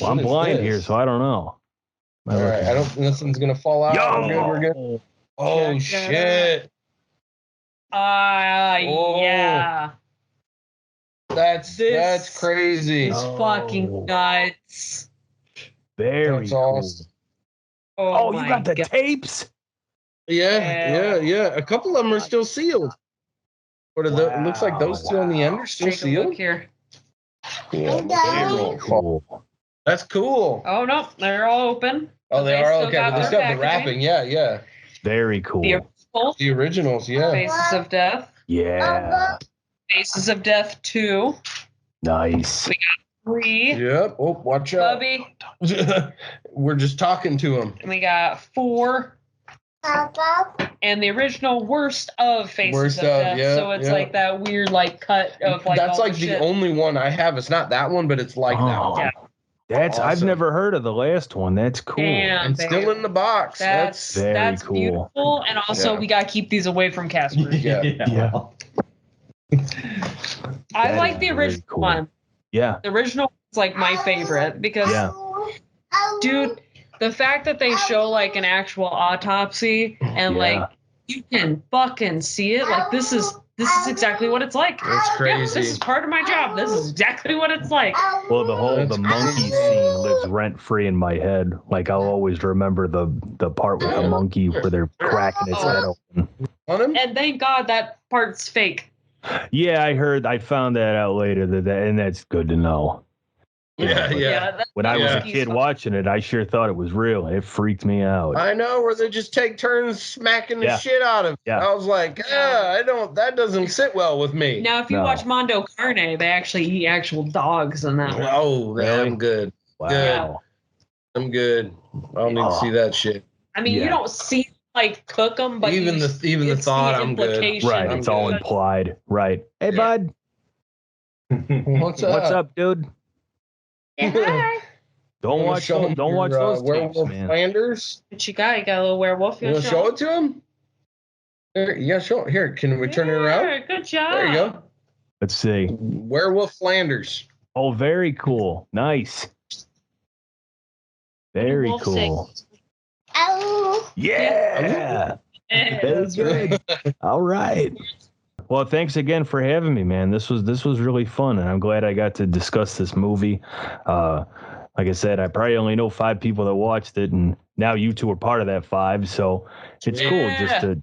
Well, I'm blind here, so I don't know. All right, nothing's gonna fall out. We're good. Oh shit. Yeah. That's crazy. It's fucking nuts. Very That's cool. awesome. Oh, you got the tapes? Yeah. A couple of them are still sealed. What are the? It looks like those two on the end are still Take a look sealed. here. Yeah, Very cool. that's cool. Oh no, they're all open. Oh, they They are still okay. got But they their still have the packaging. wrapping. Yeah. Very cool. The original The originals. Yeah. Faces of Death. Yeah. Faces of Death 2. Nice. 3. Yep. Oh, watch out. Bubby. We're just talking to him. And we got 4. And the original Worst of Faces of Death. yeah, So it's yeah. like that weird cut of That's all like the the shit. only one I have. It's not that one, but it's like that one. Yeah. I've Awesome. never heard of the last one. That's cool. Damn, And still in the box. That's Very cool. beautiful. And also, Yeah. we got to keep these away from Casper. Yeah. Yeah. I That like is the very original cool. one. Yeah. The original is like my favorite because, Yeah. dude, the fact that they show like an actual autopsy and Yeah. like you can fucking see it, like this is exactly what it's like. That's Yeah, crazy. this is part of my job. This is exactly what it's like. Well, That's the monkey crazy. scene lives rent free in my head. Like I'll always remember the part with the monkey where they're cracking its head open. On him? And thank God that part's fake. Yeah, I found that out later and that's good to know. Yeah. That- When I was a that kid monkey's watching it, I sure thought it was real. It freaked me out. I know, where they just take turns smacking the Yeah. shit out of him. Yeah. I was like, that doesn't sit well with me. Now, if you No. watch Mondo Carne, they actually eat actual dogs in that one. Oh, Really? I'm good. Wow. I'm good. I don't need to see that shit. I mean, Yeah. you don't see like cook them, but Even the it's thought, I'm good. implication. Right, I'm it's all good. implied. Right. Hey, Yeah. bud. What's What's up, dude? Yeah, hi. Don't watch those tapes, Werewolf man. Flanders. What you got? You got a little werewolf? You want to show it to him? Here, yeah, show it. Here, can we turn it around? Yeah, good job. There you go. Let's see. Werewolf Flanders. Oh, very cool. Nice. Very Wolf cool. Oh. Yeah. Yeah. Very good. All right. Well, thanks again for having me, man. This was really fun, and I'm glad I got to discuss this movie. like I said, I probably only know 5 people that watched it, and now you two are part of that 5. So it's cool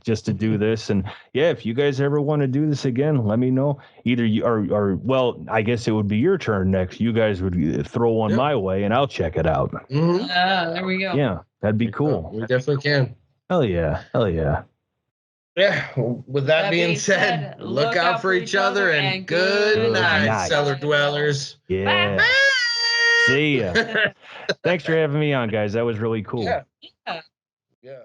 just to do this. And yeah, if you guys ever want to do this again, let me know. Either you or well, I guess it would be your turn next. You guys would throw one my way, and I'll check it out. Mm-hmm. There we go. Yeah, that'd be cool. We definitely can. Hell yeah. Yeah. With that being said, look out for each other and good night, cellar dwellers. Yeah. Bye. See ya. Thanks for having me on, guys. That was really cool. Yeah.